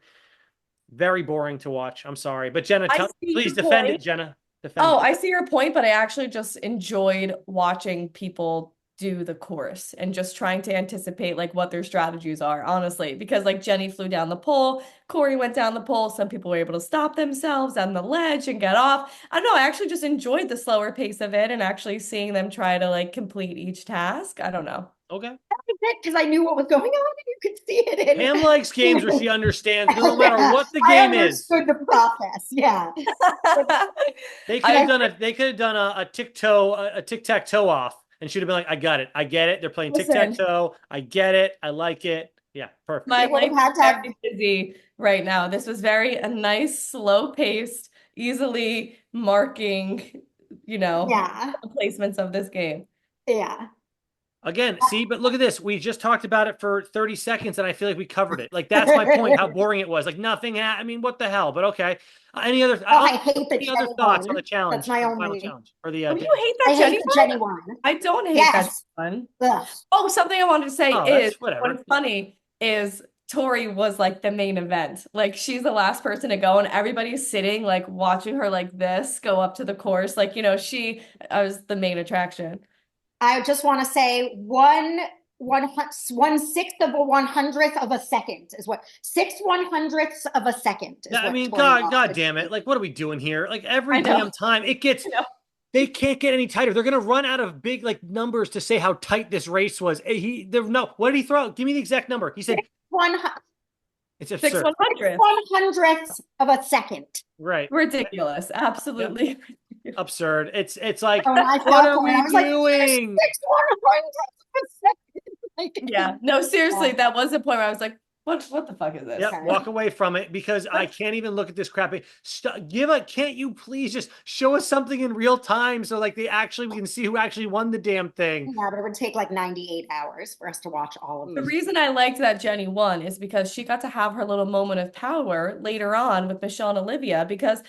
Very boring to watch. I'm sorry. But Jenna, please defend it, Jenna. Defend it. I see your point, but I actually just enjoyed watching people do the course and just trying to anticipate like what their strategies are, honestly. Because like Jenny flew down the pole, Corey went down the pole, some people were able to stop themselves on the ledge and get off. I don't know, I actually just enjoyed the slower pace of it and actually seeing them try to like complete each task. I don't know. Okay. Because I knew what was going on and you could see it in Pam likes games where she understands no matter what the game is. I understood the process. Yeah. They could have done a tic-tac-toe off, and she'd have been like, I got it. I get it. They're playing tic-tac-toe. I get it. I like it. Yeah, perfect. My life is very busy right now. This was a nice, slow-paced, easily marking, placements of this game. Yeah. Again, see, but look at this. We just talked about it for 30 seconds, and I feel like we covered it. Like, that's my point, how boring it was. Like, nothing I mean, what the hell? But okay. Any other I hate the any other thoughts on the challenge? That's my only challenge. Or the you hate that Jenny one? I don't hate that one. Oh, something I wanted to say is what's funny is Tori was like the main event. Like, she's the last person to go, and everybody's sitting, like, watching her like this go up to the course. Like, she was the main attraction. I just want to say 1/6 of a 100th of a second is what 6/100ths of a second is I mean, God damn it. Like, what are we doing here? Like, every damn time it gets, they can't get any tighter. They're going to run out of big, like, numbers to say how tight this race was. What did he throw out? Give me the exact number. He said, it's absurd. 6/100ths of a second. Right. Ridiculous. Absolutely. Yep. Absurd. It's like, what are we doing? Yeah. No, seriously, that was the point where I was like, what the fuck is this? Yep, walk away from it because I can't even look at this crap. Can't you please just show us something in real time so like we can see who actually won the damn thing. Yeah, but it would take like 98 hours for us to watch all of it. The reason I liked that Jenny won is because she got to have her little moment of power later on with Michelle and Olivia because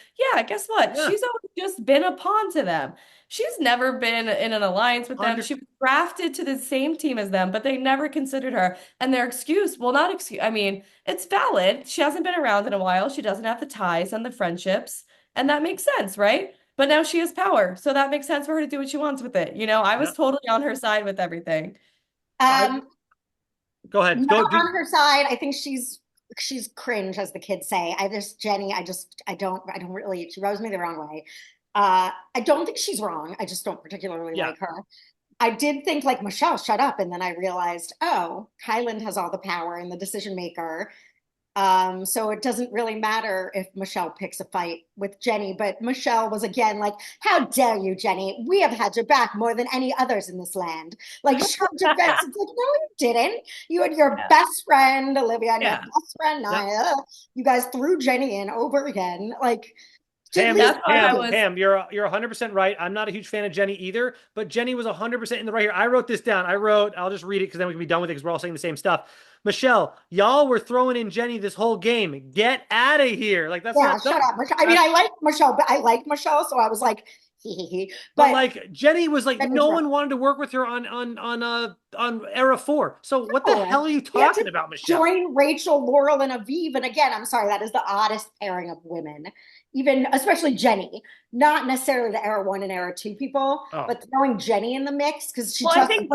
guess what? Yeah. She's always just been a pawn to them. She's never been in an alliance with them. She was drafted to the same team as them, but they never considered her. And their excuse, I mean, it's valid. She hasn't been around in a while. She doesn't have the ties and the friendships. And that makes sense, right? But now she has power. So that makes sense for her to do what she wants with it. I was totally on her side with everything. Go ahead. On her side, I think she's cringe, as the kids say. Jenny, I don't really, she rubs me the wrong way. I don't think she's wrong. I just don't particularly like her. I did think like, Michelle, shut up. And then I realized, Kyland has all the power and the decision maker. So it doesn't really matter if Michelle picks a fight with Jenny, but Michelle was again like, how dare you, Jenny? We have had your back more than any others in this land. Like, show defense. It's like, no, you didn't. You had your best friend, Olivia, and your best friend, Nia. You guys threw Jenny in over again. Like, Pam, you're 100% right. I'm not a huge fan of Jenny either, but Jenny was 100% in the right here. I wrote this down. I'll just read it because then we can be done with it because we're all saying the same stuff. Michelle, y'all were throwing in Jenny this whole game. Get out of here. Like, that's not shut up. I mean, I like Michelle, but I liked Michelle, so I was like, But like, Jenny was like, no one wanted to work with her on Era 4. So what the hell are you talking about, Michelle? Join Rachel, Laurel, and Aviv. And again, I'm sorry, that is the oddest pairing of women. Even, especially Jenny, not necessarily the Era 1 and Era 2 people, but throwing Jenny in the mix because she I think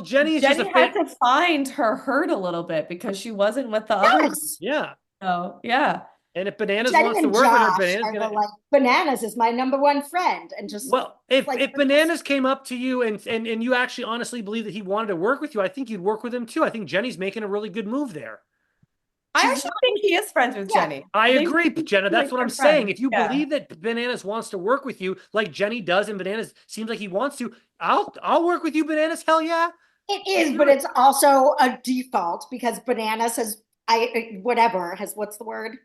Jenny just had to find her herd a little bit because she wasn't with the others. Yeah. Oh, yeah. And if Bananas wants to work with her, Bananas is my number one friend. And just if Bananas came up to you and you actually honestly believe that he wanted to work with you, I think you'd work with him too. I think Jenny's making a really good move there. I actually think he is friends with Jenny. I agree, Jenna. That's what I'm saying. If you believe that Bananas wants to work with you, like Jenny does, and Bananas seems like he wants to, I'll work with you, Bananas. Hell yeah. It is, but it's also a default because Bananas what's the word?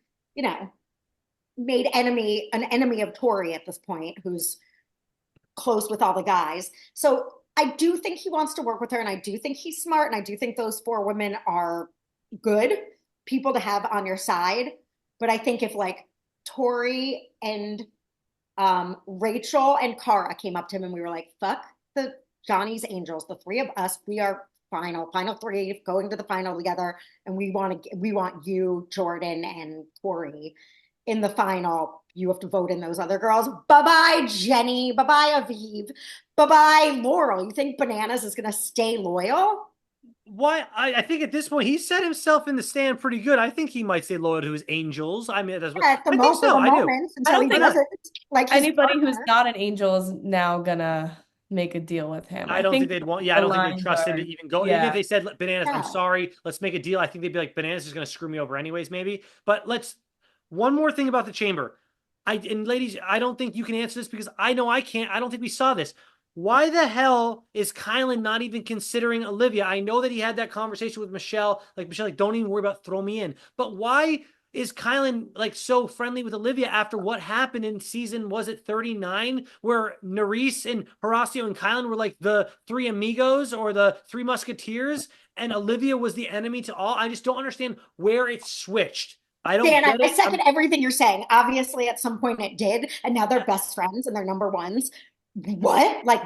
made an enemy of Tori at this point, who's close with all the guys. So I do think he wants to work with her, and I do think he's smart, and I do think those four women are good people to have on your side. But I think if like Tori and Rachel and Cara came up to him and we were like, fuck the Johnny's Angels, the three of us, we are final three going to the final together, and we want you, Jordan, and Tori in the final. You have to vote in those other girls. Bye-bye, Jenny. Bye-bye, Aviv. Bye-bye, Laurel. You think Bananas is going to stay loyal? Why? I think at this point he set himself in the stand pretty good. I think he might stay loyal to his Angels. I mean, that's what At the I think. for So the I do. moment, I until don't he think doesn't like his anybody who's partner. not an Angel is now gonna make a deal with him. I I don't think think they'd want. Yeah, I the don't think they'd lines trust him are, to even go. Even if yeah. they said, "Bananas, I'm No. sorry, let's make a deal," I think they'd be like, "Bananas is going to screw me over anyways, maybe." But let's. One more thing about the chamber. And ladies, I don't think you can answer this because I know I can't. I don't think we saw this. Why the hell is Kylan not even considering Olivia? I know that he had that conversation with Michelle. Like Michelle, like, don't even worry about throw me in. But why is Kylan like so friendly with Olivia after what happened in season, was it 39, where Nerys and Horacio and Kylan were like the three amigos or the three musketeers, and Olivia was the enemy to all? I just don't understand where it switched. I don't Dan, get I it. second everything you're saying. Obviously, at some point it did, and now they're best friends and they're number ones. What? Like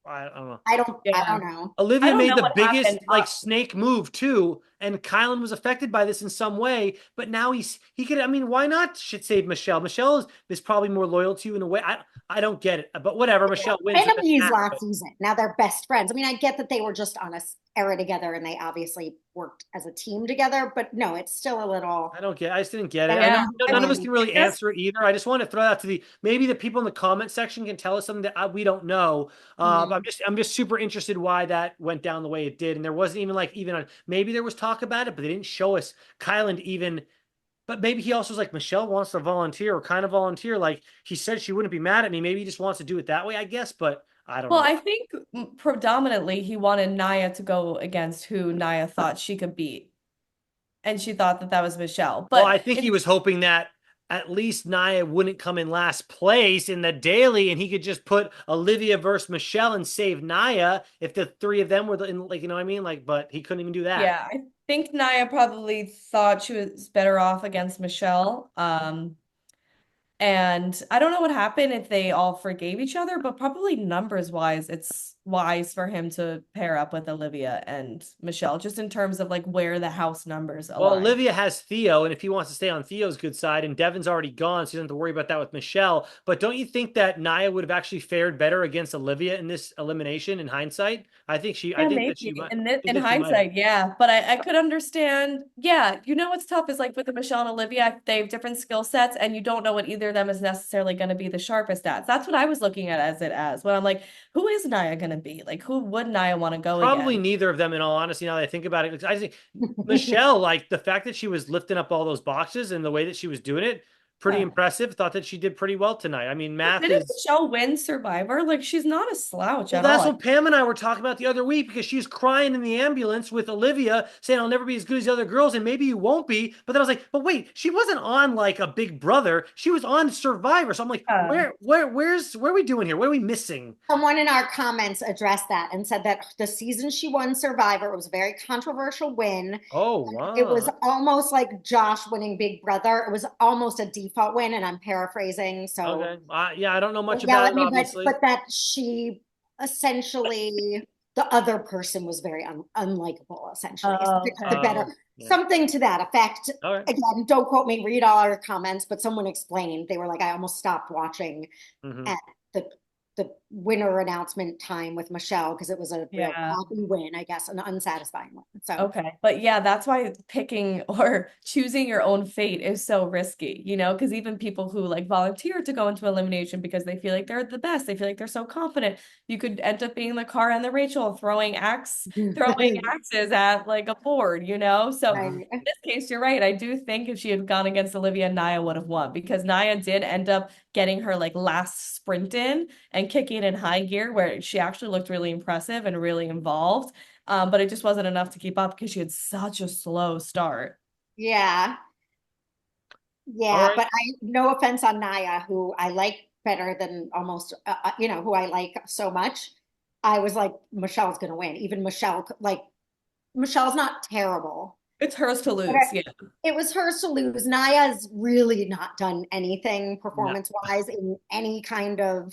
I don't know. I Yeah. don't know. I Olivia don't made know the what biggest happened. like snake move too, and Kylan was affected by this in some way. But now he could. I mean, why not? Should save Michelle. Michelle is probably more loyal to you in a way. I don't get it, but whatever. Michelle wins. It doesn't Enemies matter. last But season. Now they're best friends. I mean, I get that they were just on a era together and they obviously worked as a team together, but no, it's still a little. I don't get. I just didn't get it. I Yeah, mean, I none of mean, us can really I guess, answer it either. I just want to throw that to the maybe the people in the comment section can tell us something that we don't know. But Mhm. I'm just super interested why that went down the way it did, and there wasn't even like even maybe there was talk about it, but they didn't show us Kylan even. But maybe he also was like, Michelle wants to volunteer or kind of volunteer. Like he said she wouldn't be mad at me. Maybe he just wants to do it that way, I guess. But I don't well, know. I think predominantly he wanted Naya to go against who Naya thought she could beat, and she thought that that was Michelle. Well, But I think he was hoping that at least Nia wouldn't come in last place in the daily and he could just put Olivia versus Michelle and save Nia if the three of them were in, like, you know what I mean? Like, but he couldn't even do that. yeah, I think Naya probably thought she was better off against Michelle. And I don't know what happened if they all forgave each other, but probably numbers wise, it's wise for him to pair up with Olivia and Michelle, just in terms of like where the house numbers Well, align. Olivia has Theo, and if he wants to stay on Theo's good side, and Devin's already gone, so he doesn't have to worry about that with Michelle. But don't you think that Nia would have actually fared better against Olivia in this elimination in hindsight? I Yeah, think that maybe she might, think in that she might have. hindsight, yeah. But I could understand. Yeah, you know what's tough is like with the Michelle and Olivia, they have different skill sets, and you don't know what either of them is necessarily going to be the sharpest at. That's what I was looking at as when I'm like, who is Naya going to be? Like, who would Naya want to go Probably against? neither of them, in all honesty. Now that I think about it, I think Michelle, like the fact that she was lifting up all those boxes and the way that she was doing it, pretty Yeah. impressive. Thought that she did pretty well tonight. I mean, math Didn't is. Michelle win Survivor? Like, she's not a slouch Well, at that's all. what Pam and I were talking about the other week because she's crying in the ambulance with Olivia saying, I'll never be as good as the other girls, and maybe you won't be. But then I was like, but wait, she wasn't on like a Big Brother. She was on Survivor. So I'm like, Yeah. where are we doing here? What are we missing? Someone in our comments addressed that and said that the season she won Survivor, it was a very controversial win. Oh, It was wow. almost like Josh winning Big Brother. It was almost a default win, and I'm paraphrasing. So Okay. Yeah, I don't know much don't yell about at it, me, obviously. but that she essentially the other person was very unlikable, essentially. The Okay. better Yeah. something to that effect. All right. Again, don't quote me, read all our comments, but someone explained. They were like, I almost stopped watching Mm-hmm. at the winner announcement time with Michelle because it was a real Yeah. crappy win, I guess, an unsatisfying one. So Okay. But yeah, that's why picking or choosing your own fate is so risky, you know, because even people who like volunteer to go into elimination because they feel like they're the best, they feel like they're so confident, you could end up being the Cara and the Rachel throwing axes at like a board, you know? So Mm-hmm. in right. this case, you're right. I do think if she had gone against Olivia, Naya would have won because Naya did end up getting her like last sprint in and kicking in high gear where she actually looked really impressive and really involved. But it just wasn't enough to keep up because she had such a slow start. Yeah. All Yeah, right. but no offense on Naya, who I like better than almost, who I like so much. I was like, Michelle's gonna win. Even Michelle, like, Michelle's not terrible, It's hers to but lose. Yeah. it was hers to lose. Naya's really not done anything No. performance-wise in any kind of,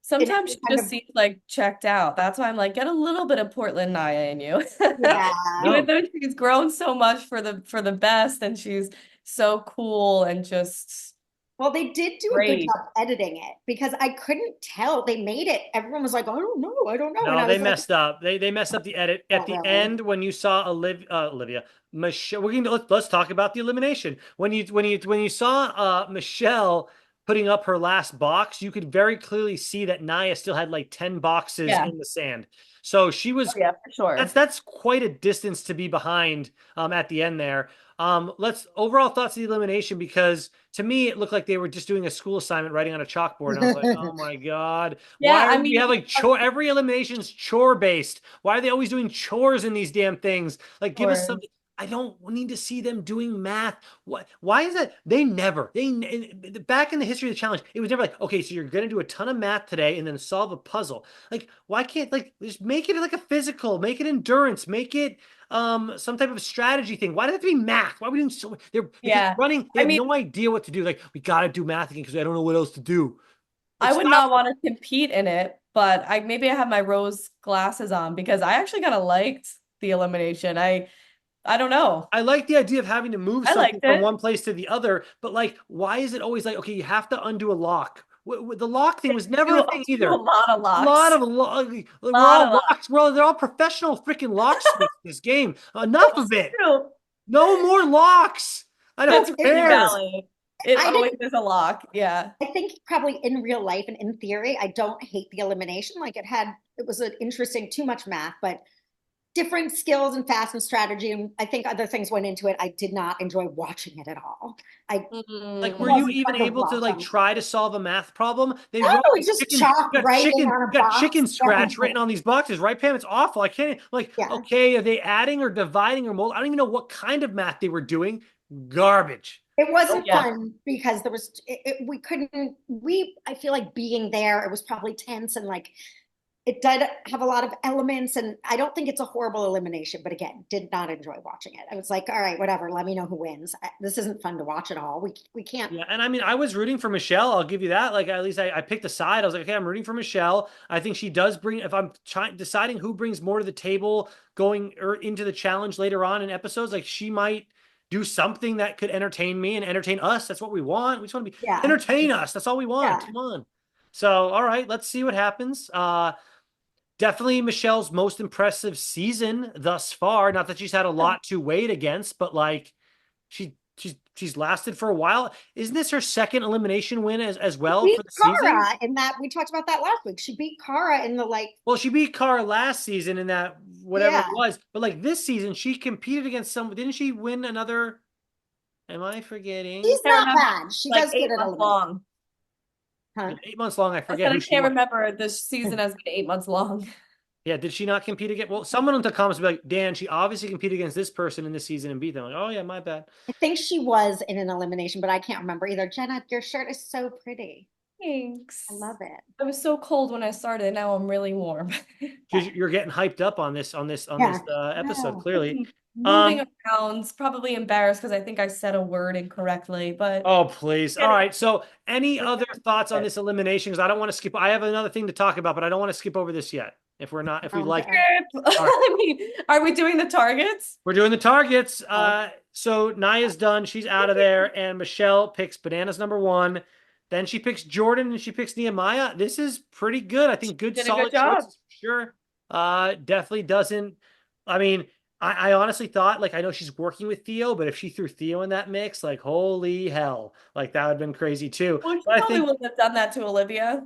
Sometimes she just seems like checked out. That's why I'm like, get a little bit of Portland Naya in you. yeah. Even No. though she's grown so much for the best and she's so cool and just Well, they did do a good great. job editing it because I couldn't tell. They made it. Everyone was like, I don't know, I don't know. And No, I they was like, messed up. They messed up the edit at not the really. end when you saw Olivia Michelle. Let's talk about the elimination. When you saw Michelle putting up her last box, you could very clearly see that Nia still had like 10 boxes Yeah. in the sand. So she Oh, was yeah, for sure. that's quite a distance to be behind at the end there. Let's overall thoughts of the elimination because to me it looked like they were just doing a school assignment writing on a chalkboard. And I was like, oh my God. Yeah, Why I are we mean, have like chore? Every elimination's chore based. Why are they always doing chores in these damn things? Like, give us or something. I don't need to see them doing math. What? Why is that? They never. Back in the history of the challenge, it was never like, okay, so you're gonna do a ton of math today and then solve a puzzle. Like, why can't like just make it like a physical, make it endurance, make it some type of strategy thing. Why does it have to be math? Why are we doing so? They're just yeah. running. They I have mean, no idea what to do. Like, we gotta do math again because I don't know what else to do. Like, I would stop. not want to compete in it, but I have my rose glasses on because I actually kind of liked the elimination. I don't know. I like the idea of having to move I something liked from it. one place to the other, but like, why is it always like, okay, you have to undo a lock? The lock thing was never a thing Do a either. lot of A lot locks. of we're Lot all of locks. locks. They're all professional freaking locksmiths in this game. Enough of That's it. true. No more locks. I That's don't pretty care. valid. It I always didn't, is a lock. Yeah. I think probably in real life and in theory, I don't hate the elimination. Like it was an interesting, too much math, but different skills and fast and strategy. And I think other things went into it. I did not enjoy watching it at all. Like, It were you Mm. wasn't even fun to able to watch like on. try to solve a math problem? They No, wrote it's just chicken, chalk writing on a got box. chicken scratch written on these boxes, right, Pam? It's awful. I can't like, Yeah. okay, are they adding or dividing or I don't even know what kind of math they were doing. Garbage. It Oh, wasn't yeah. fun because we couldn't, I feel like being there, it was probably tense and like, it did have a lot of elements and I don't think it's a horrible elimination, but again, did not enjoy watching it. I was like, all right, whatever, let me know who wins. This isn't fun to watch at all. We can't. Yeah, and I mean, I was rooting for Michelle. I'll give you that. Like, at least I picked a side. I was like, okay, I'm rooting for Michelle. I think she does bring. If I'm trying deciding who brings more to the table going or into the challenge later on in episodes, like she might do something that could entertain me and entertain us. That's what we want. We just want to be Yeah. entertain us. That's all we want. Yeah. Come on. So, all right, let's see what happens. Definitely Michelle's most impressive season thus far. Not that she's had a lot to wait against, but like she's lasted for a while. Isn't this her second elimination win as She well beat for the season? Cara in that. We talked about that last week. She beat Cara in the like, Well, she beat Cara last season in that whatever it yeah. was, but like this season, she competed against some. Didn't she win another? Am I forgetting? She's I not remember bad. She like does good eight at months elimination. long. Huh? 8 months long. I I forget said I who she can't won. remember this season has been 8 months long. Yeah, did she not compete again? Well, someone in the comments will be like, Dan, she obviously competed against this person in this season and beat them. Like, oh yeah, my bad. I think she was in an elimination, but I can't remember either. Jenna, your shirt is so pretty. I Thanks. love it. I was so cold when I started. Now I'm really warm. Yeah. You're getting hyped up on this Yeah. episode, No. clearly. Moving Um, around, probably embarrassed because I think I said a word incorrectly, but Oh, please. All getting right. So, any other thoughts on it. this elimination? Because I don't want to skip. I have another thing to talk about, but I don't want to skip over this yet. If we're not, if we like, Fair. all right, I mean, are we doing the targets? we're doing the targets. Oh, So Naya's done. She's out of there, and Michelle picks bananas number one. Then she picks Jordan, and she picks Nehemiah. This is pretty good. I think good, Did a good solid job. choices for sure. Definitely doesn't. I mean, I honestly thought like I know she's working with Theo, but if she threw Theo in that mix, like holy hell, like that would have been crazy too. Well, she But I probably think wouldn't have done that to Olivia.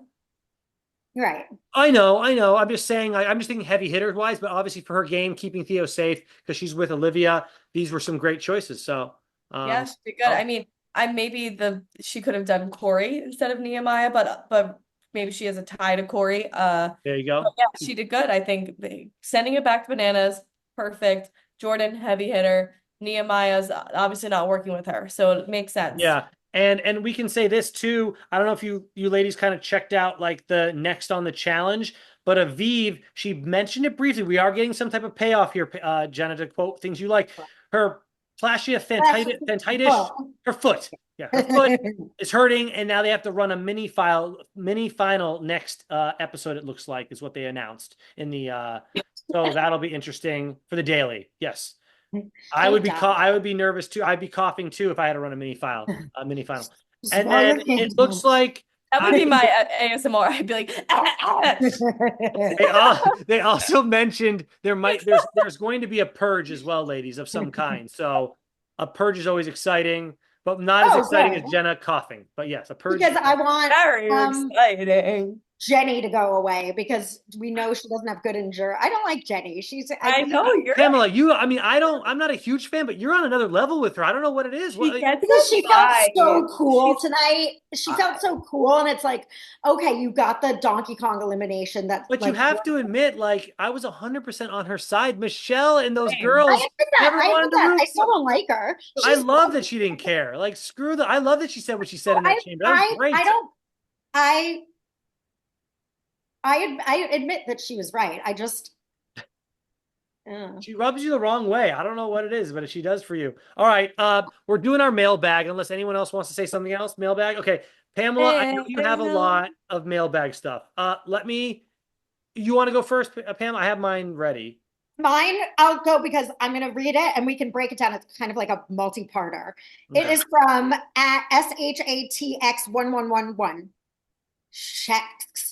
right. I know. I'm just saying, I'm just thinking heavy hitter wise, but obviously for her game, keeping Theo safe because she's with Olivia, these were some great choices. So, Yeah, she did good. oh, I mean, I maybe she could have done Corey instead of Nehemiah, but maybe she has a tie to Corey. there you But go. yeah, she did good. I think sending it back to bananas, perfect. Jordan, heavy hitter. Nehemiah's obviously not working with her, so it makes sense. Yeah. And we can say this too. I don't know if you ladies kind of checked out like the next on the challenge, but Aviv, she mentioned it briefly. We are getting some type of payoff here, Jenna, to quote things you like. Her fascia fantitis, her foot. Yeah, her foot is hurting, and now they have to run a mini final next episode, it looks like, is what they announced in the so that'll be interesting for the daily. Yes. I would be nervous too. I'd be coughing too if I had to run a mini final. And Swallow then your it candle. looks like That would be my ASMR. I'd be like, they also mentioned there's going to be a purge as well, ladies, of some kind. So a purge is always exciting, but not as exciting as Jenna coughing. But yes, a purge. Because I want very exciting. Jenny to go away because we know she doesn't have good endurance. I don't like Jenny. I know you're Pamela, I'm not a huge fan, but you're on another level with her. I don't know what it is. Because she felt so cool She's tonight. She felt so cool, and it's like, okay, you got the Donkey Kong elimination. But like, you have to admit, like, I was 100% on her side. Michelle and those Same. girls I admit that. never I wanted admit to that. root. I still don't like her. I love that she didn't care. Like, screw the. I love that she said what she said in that chamber. That was great. I don't. I admit that she was right. I just. She rubs you the wrong way. I don't know what it is, but she does for you. All right. We're doing our mailbag, unless anyone else wants to say something else. Mailbag. Okay. Pamela, I know you have a lot of mailbag stuff. You want to go first, Pam? I have mine ready. Mine, I'll go because I'm going to read it and we can break it down. It's kind of like a multi-parter. Okay. It is from at SHATX1111. Checks.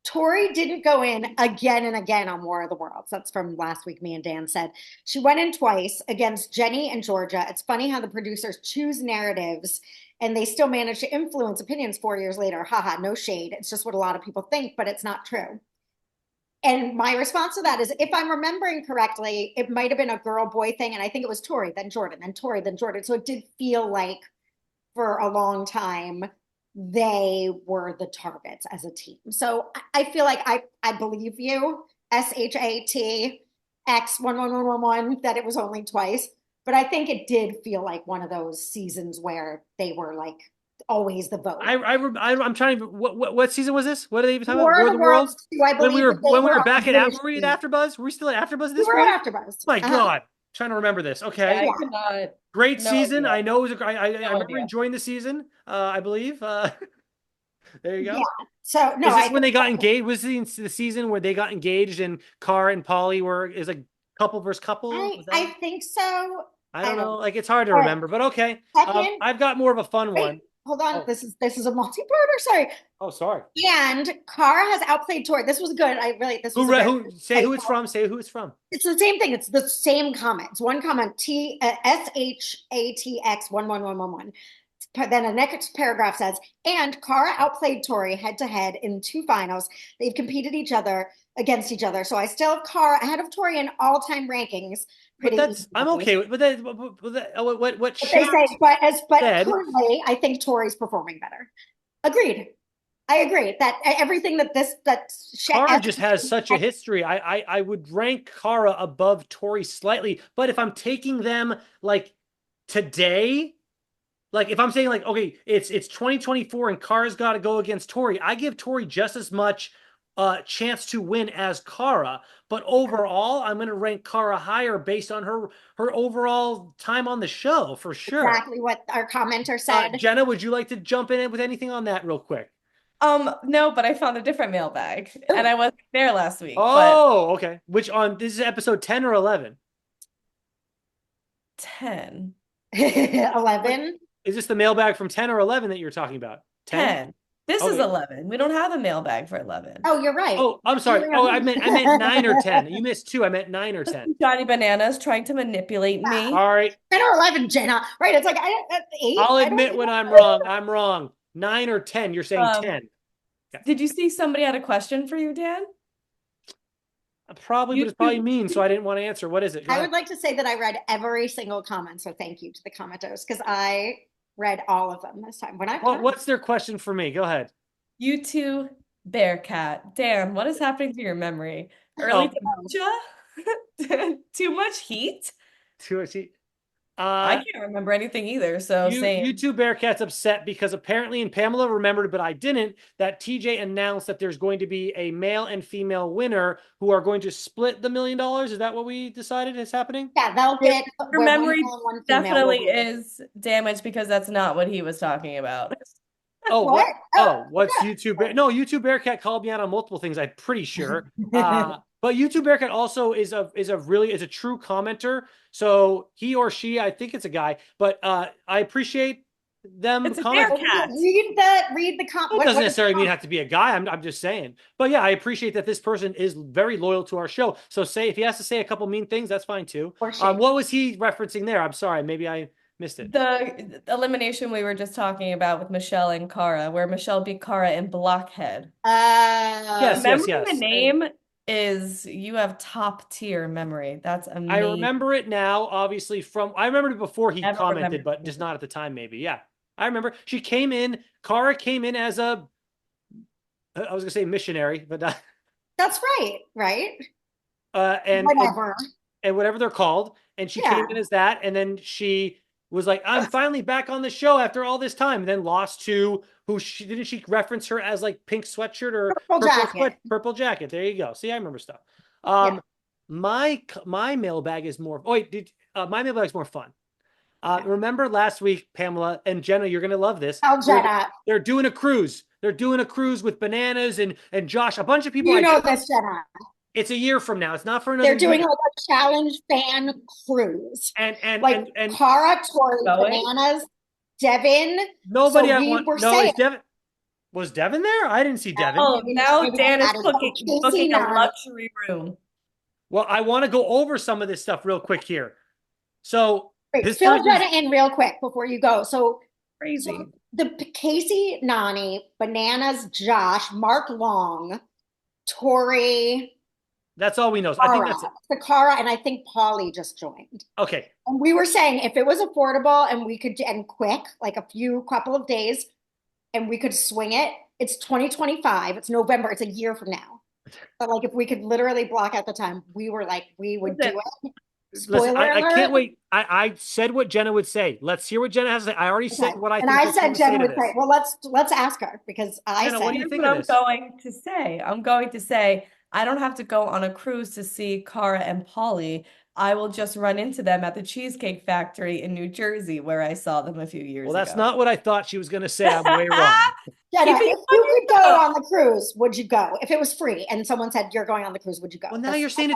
Tori didn't go in again and again on War of the Worlds. That's from last week, me and Dan said. She went in twice against Jenny and Georgia. It's funny how the producers choose narratives and they still manage to influence opinions 4 years later. Haha, no shade. It's just what a lot of people think, but it's not true. And my response to that is, if I'm remembering correctly, it might have been a girl-boy thing, and I think it was Tori, then Jordan, then Tori, then Jordan. So it did feel like for a long time they were the targets as a team. So I feel like I believe you, SHATX1111, that it was only twice. But I think it did feel like one of those seasons where they were like always the vote. I'm trying to. What season was this? What are they even talking War about? of the Worlds. I When we believe were back at British were we at AfterBuzz? Were we still at AfterBuzz at this we were point? at AfterBuzz. My God, trying to remember this. Okay, I cannot. great No season. idea. I know it was. I remember idea. enjoying the season. I believe. There you go. Yeah. So no, Is this when they got engaged? Was this the season where they got engaged and Cara and Polly is a couple versus couple? I think so. I don't know. Like, it's hard to remember, but okay. I've got more of a fun one. Hold on. This is a multi-parter. Sorry. Oh, sorry. And Cara has outplayed Tori. This was good. Say who it's from. Say who it's from. It's the same thing. It's the same comments. One comment, SHATX1111. Then the next paragraph says, and Cara outplayed Tori head to head in 2 finals. They've competed against each other. So I still have Cara ahead of Tori in all-time rankings. I'm okay with that. What they say, but said, currently, I think Tori's performing better. Agreed. I agree that everything that Cara just has such a history. I would rank Cara above Tori slightly, but if I'm taking them like today, like if I'm saying like, okay, it's 2024 and Cara's got to go against Tori, I give Tori just as much chance to win as Cara, but overall, I'm going to rank Cara higher based on her overall time on the show for sure. Exactly what our commenter said. Jenna, would you like to jump in with anything on that real quick? No, but I found a different mailbag, and I wasn't there last week. Oh, okay. This is episode 10 or 11? 10. 11. Is this the mailbag from 10 or 11 that you're talking about? 10. This is 11. We don't have a mailbag for 11. Oh, you're right. Oh, I'm sorry. Oh, I meant 9 or 10. You missed 2. I meant 9 or 10. Johnny Bananas trying to manipulate me. All right. 10 or 11, Jenna. Right. It's like 8. I'll admit when I'm wrong. I'm wrong. 9 or 10. You're saying 10. Yeah. Did you see somebody had a question for you, Dan? Probably, but it's probably mean, so I didn't want to answer. What is it? I would like to say that I read every single comment, so thank you to the commenters, because I read all of them this time. What's their question for me? Go ahead. You two, Bearcat. Dan, what is happening to your memory? Early dementia? Too much heat? Too much heat. I can't remember anything either, so same. You two Bearcats upset because apparently, and Pamela remembered, but I didn't, that TJ announced that there's going to be a male and female winner who are going to split the $1 million. Is that what we decided is happening? Yeah, they'll get Your where one memory male and one female will definitely be. is damaged because that's not what he was talking about. Oh, What? what's YouTube? No, YouTube Bearcat called me out on multiple things, I'm pretty sure. But YouTube Bearcat also is a true commenter. So he or she, I think it's a guy, but I appreciate them It's a commenting. Bearcat. Read the It doesn't necessarily mean it have to be a guy. I'm just saying. But yeah, I appreciate that this person is very loyal to our show. So say if he has to say a couple mean things, that's fine too. What was he referencing there? I'm sorry, maybe I missed it. The elimination we were just talking about with Michelle and Cara, where Michelle beat Cara in Blockhead. Yes. Remembering the name is you have top tier memory. That's amazing. I remember it now, obviously I remembered it before he Never commented, remembered but just not at the time, maybe. Yeah. I remember Cara came in as I was gonna say missionary, but that's right. And whatever. And whatever they're called. And she came in as that, and then she was like, I'm finally back on the show after all this time, and then lost to she reference her as like pink sweatshirt or purple jacket. There you go. See, I remember stuff. My mailbag is more my mailbag is more fun. Remember last week, Pamela and Jenna, you're gonna love this. Oh, Jenna. They're doing a cruise. They're doing a cruise with Bananas and Josh, a bunch of people. You know this, Jenna. It's a year from now. It's not for another They're doing year. like a challenge fan cruise. And Cara, Tori, Bananas, Devin. Nobody saying. Was Devin there? I didn't see Devin. Oh, now Dan is booking a luxury room. Well, I want to go over some of this stuff real quick here. So fill Jenna in real quick before you go. So crazy. So the Casey, Nani, Bananas, Josh, Mark Long, Tori. That's all we know. Cara, I think that's it. Sakara, and I think Polly just joined. Okay. And we were saying if it was affordable and we could, and quick, like couple of days, and we could swing it, it's 2025. It's November. It's a year from now. But like if we could literally block out the time, we would do it. Listen, I can't wait. I said what Jenna would say. Let's hear what Jenna has to say. I already said what I think. And I said Jenna would say. Well, let's ask her because Jenna, what do you think of this? I'm going to say I don't have to go on a cruise to see Cara and Polly. I will just run into them at the Cheesecake Factory in New Jersey, where I saw them a few years ago. Well, that's not what I thought she was going to say. I'm way wrong. Jenna, if you could go on the cruise, would you go? If it was free and someone said you're going on the cruise, would you go? Well, now you're saying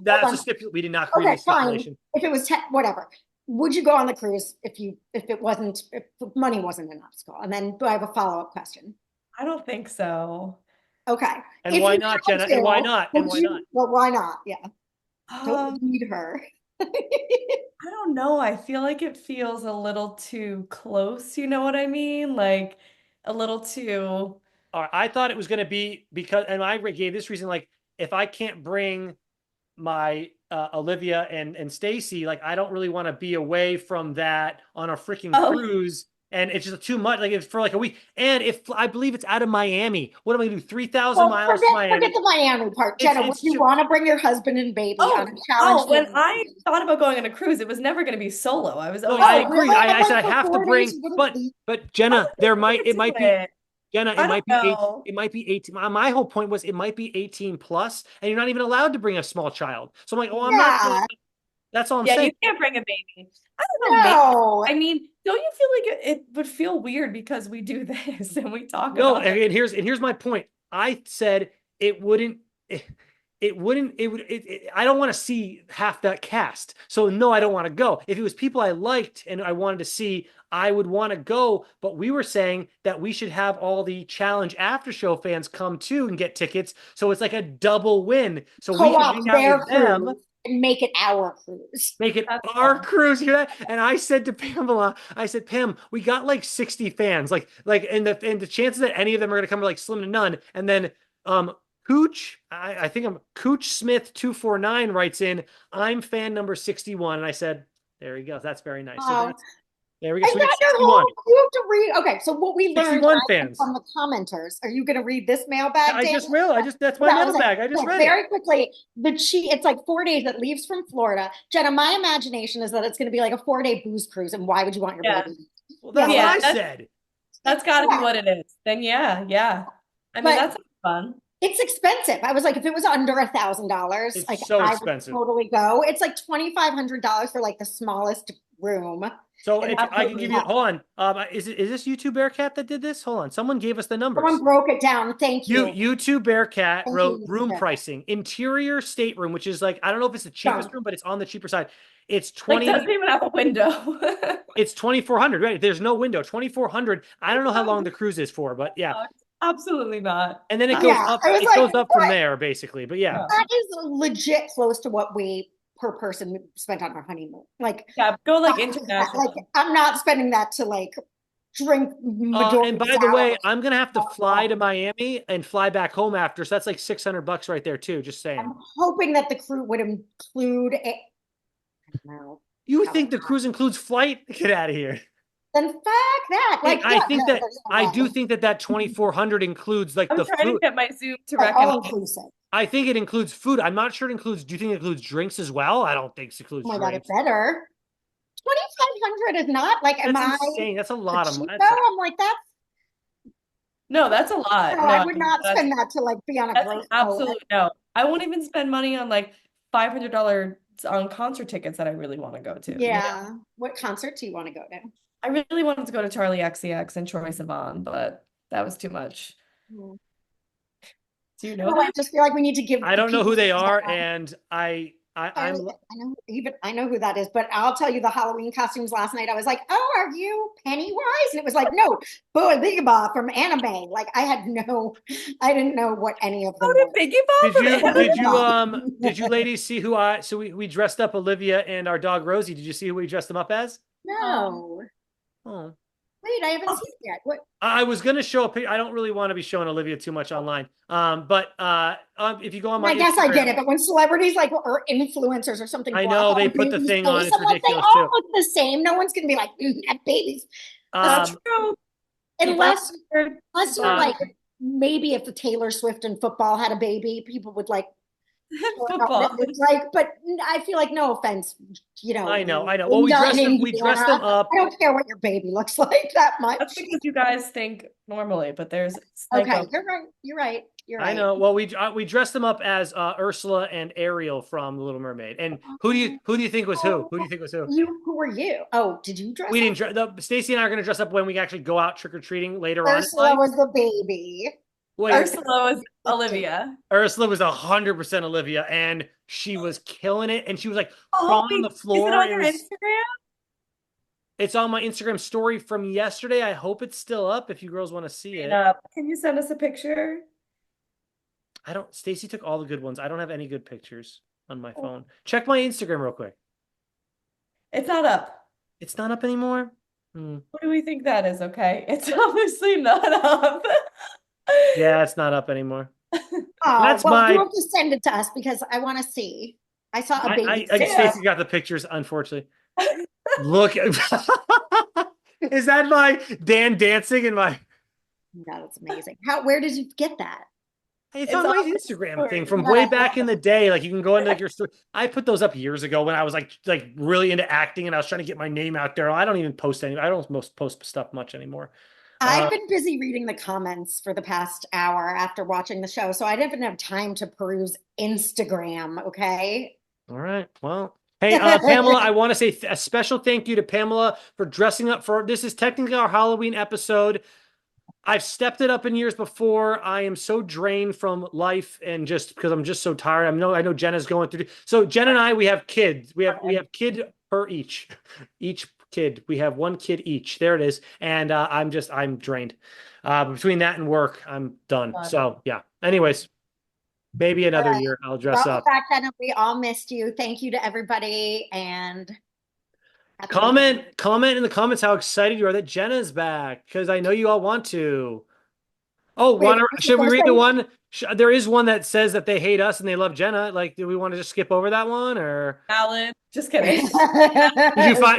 that's a stipulation. We did not agree with stipulation. Fine. If it was whatever, would you go on the cruise if money wasn't an obstacle? And then do I have a follow-up question? I don't think so. Okay. And why not, Jenna? And why not? And why not? Well, why not? Yeah. Don't need her. I don't know. I feel like it feels a little too close. You know what I mean? Like a little too. All right. I thought it was going to be and I gave this reason, like, if I can't bring my Olivia and Stacy, like, I don't really want to be away from that on a freaking cruise. And it's just too much, like it's for like a week. And if I believe it's out of Miami, what am I going to do? 3,000 miles to Miami. Forget the Miami part. Jenna, would you want to bring your husband and baby on a challenge? When I thought about going on a cruise, it was never going to be solo. I was I agree. I said I have to bring, but Jenna, it might be Jenna, it might be 18. My whole point was it might be 18 plus, and you're not even allowed to bring a small child. So I'm like, I'm not. That's all I'm saying. Yeah, you can't bring a baby. I don't know. No. I mean, don't you feel like it would feel weird because we do this and we talk about it? And here's my point. I said it wouldn't. I don't want to see half that cast. So no, I don't want to go. If it was people I liked and I wanted to see, I would want to go. But we were saying that we should have all the challenge after show fans come too and get tickets. So it's like a double win. So we can hang out with them. And make it our cruise. Make it our cruise. Hear that? And I said to Pamela, Pam, we got like 60 fans. Like, and the chances that any of them are gonna come are like slim to none. And then Cooch, I think I'm Cooch Smith 249 writes in, I'm fan number 61. And I said, there he goes. That's very nice. So There we go. Is So we have that your 61. whole? You have to read. Okay, so what we learned 61 fans. from the commenters. Are you going to read this mailbag, I Dan? just will. That's my Yeah, I was like, mailbag. I just so read it. very quickly. It's like 4 days that leaves from Florida. Jenna, my imagination is that it's going to be like a 4 day booze cruise. And why would you want your Yeah. baby? Well, that's Yeah, what Yeah, I said. that's got to be yeah. what it is. Then yeah. I mean, But that's fun. it's expensive. I was like, if it was under $1,000, like It's so I would expensive. totally go. It's like $2,500 for like the smallest room. So And if I can give you, Absolutely. hold on. Is this YouTube Bearcat that did this? Hold on. Someone gave us the someone numbers. broke it down. Thank you. YouTube Bearcat Thank wrote you. room pricing, interior stateroom, which is like, I don't know if it's the cheapest Done. room, but it's on the cheaper side. It's Like 20, doesn't even have a window. it's 2,400, right? There's no window. 2,400. I don't know how long the cruise is for, but yeah. Absolutely not. And then it goes Yeah, up, I was it like, goes up from what? there, basically. But yeah. Yeah. That is legit close to what we per person spent on our honeymoon. Like, Yeah, go like like international. I'm not spending that to like drink majority And by the way, I'm gonna have to fly to Miami and fly back home after. So that's like $600 right there too. Just saying. I'm hoping that the crew would include it. I don't know. You How- think the cruise includes flight? Get out of here. Then fuck that. Like, I yeah, think no, that there's no I way. do think that 2,400 includes like I'm the trying to food. get my Zoom to Like, all recognize. inclusive. I think it includes food. I'm not sure it includes. Do you think it includes drinks as well? I don't think it includes Oh my God, it drinks. better. 2,500 is not like, am That's I insane. That's a lot of cheap money. though? I'm like, that's No, that's a lot. no, No, I I would mean, not spend that to like be on a that's gross an boat. absolute no. I won't even spend money on like $500 on concert tickets that I really want to go to. Yeah. What concert do you want to go to? I really wanted to go to Charlie XCX and Troye Sivan, but that was too much. Hmm. Do you know No, I them? just feel like we need to give I the don't know people who they some are, time. and I'm I know who that is, but I'll tell you the Halloween costumes last night. I was like, "Oh, are you Pennywise?" And it was like, "No, Boa Bigaba from anime." Like I didn't know what any of them How did were. Biggie Bob from did you ladies see who I so we dressed up Olivia and our dog Rosie. Did you see who we dressed them up as? No, Oh. wait, I haven't seen it yet. What? I was gonna show a picture. I don't really want to be showing Olivia too much online. But if you go on my I guess I get Instagram, it, but when celebrities like or influencers or something, I block know all they the put the baby's thing on. face, It's I'm like, they ridiculous all too. look the same. No one's gonna be like, that baby's That's Um, true. unless People unless you're are- like maybe if the Taylor Swift and football had a baby, people would like football. It's like, but I feel like no offense, I know. Well, in we dressed them. Indiana, We dressed them up. I don't care what your baby looks like that That's much. because you guys think normally, but there's Okay, psycho. you're right. You're right. You're right. I know. Well, we dressed them up as Ursula and Ariel from The Little Mermaid. And who do you think was who? Who do you think was who? Who were you? Oh, did you dress We up? didn't. Stacy and I are going to dress up when we actually go out trick or treating later on. Ursula was the baby. Wait, Ursula was Olivia. Ursula was 100% Olivia, and she was killing it. And she was like Oh, crawling on the is floor. it on your Instagram? It's on my Instagram story from yesterday. I hope it's still up if you girls want to see it. Can you send us a picture? I don't. Stacy took all the good ones. I don't have any good pictures on my phone. Check my Instagram real quick. It's not up. It's not up anymore. What do we think that is? Okay, it's obviously not up. Yeah, it's not up anymore. Oh, That's well, my. you have to send it to us because I want to see. I saw a baby. Stacy got the pictures, unfortunately. Look, is that my Dan dancing in my? No, that's amazing. Where did you get that? It's on my Instagram story. thing from way back in the day. Like you can go into like your story. I put those up years ago when I was like really into acting and I was trying to get my name out there. I don't even post any. I don't post stuff much anymore. I've been busy reading the comments for the past hour after watching the show, so I didn't have time to peruse Instagram. Okay. All right. Well, hey, Pamela, I want to say a special thank you to Pamela for dressing up for this is technically our Halloween episode. I've stepped it up in years before. I am so drained from life and just because I'm just so tired. I know Jenna's going through. So Jen and I, we have kids. We have kid per each kid. We have one kid each. There it is. And I'm drained. Between that and work, I'm done. So yeah. Anyways, maybe another year I'll dress up. Back then, we all missed you. Thank you to everybody and. Comment in the comments how excited you are that Jenna's back because I know you all want to. Oh, should we read the one? There is one that says that they hate us and they love Jenna. Like, do we want to just skip over that one or? Alan, just kidding.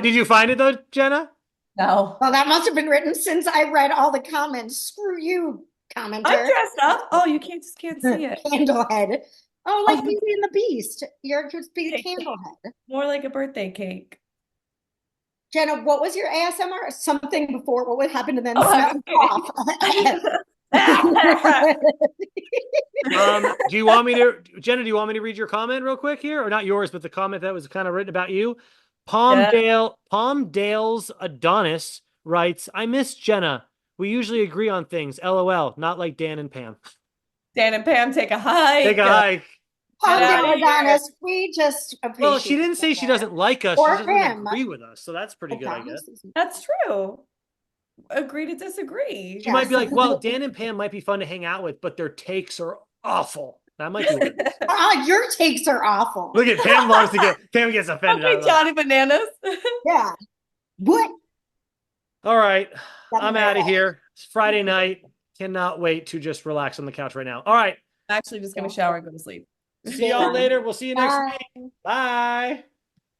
Did you find it though, Jenna? No. Well, that must have been written since I read all the comments. Screw you, I'm commenter. dressed up. Oh, you just can't see it. Candlehead. Oh, like Oh, Beauty and the Beast. You're just be cake. Candlehead. More like a birthday cake. Jenna, what was your ASMR? Something before what would happen and then Oh, smell I'm off. Do you want me to, Jenna, do you want me to read your comment real quick here? Or not yours, but the comment that was kind of written about you? Palmdale's Adonis writes, I miss Jenna. We usually agree on things. LOL. Not like Dan and Pam. Dan and Pam take a hike. Take a hike. Get out of here. Adonis, we just appreciate Well, she didn't say she doesn't like us. Or She just doesn't him. agree with us. So that's pretty good, I guess. That's true. Agree to disagree. She might be like, well, Dan and Pam might be fun to hang out with, but their takes are awful. That might be what it is. Your takes are awful. Look at Pam loves to get, Pam gets offended. Okay, Johnny Bananas. Yeah. What? All right. I'm Definitely. out of here. It's Friday night. Cannot wait to just relax on the couch right now. All right. I'm actually just going to shower and go to sleep. See y'all later. We'll see you next Bye. week. Bye.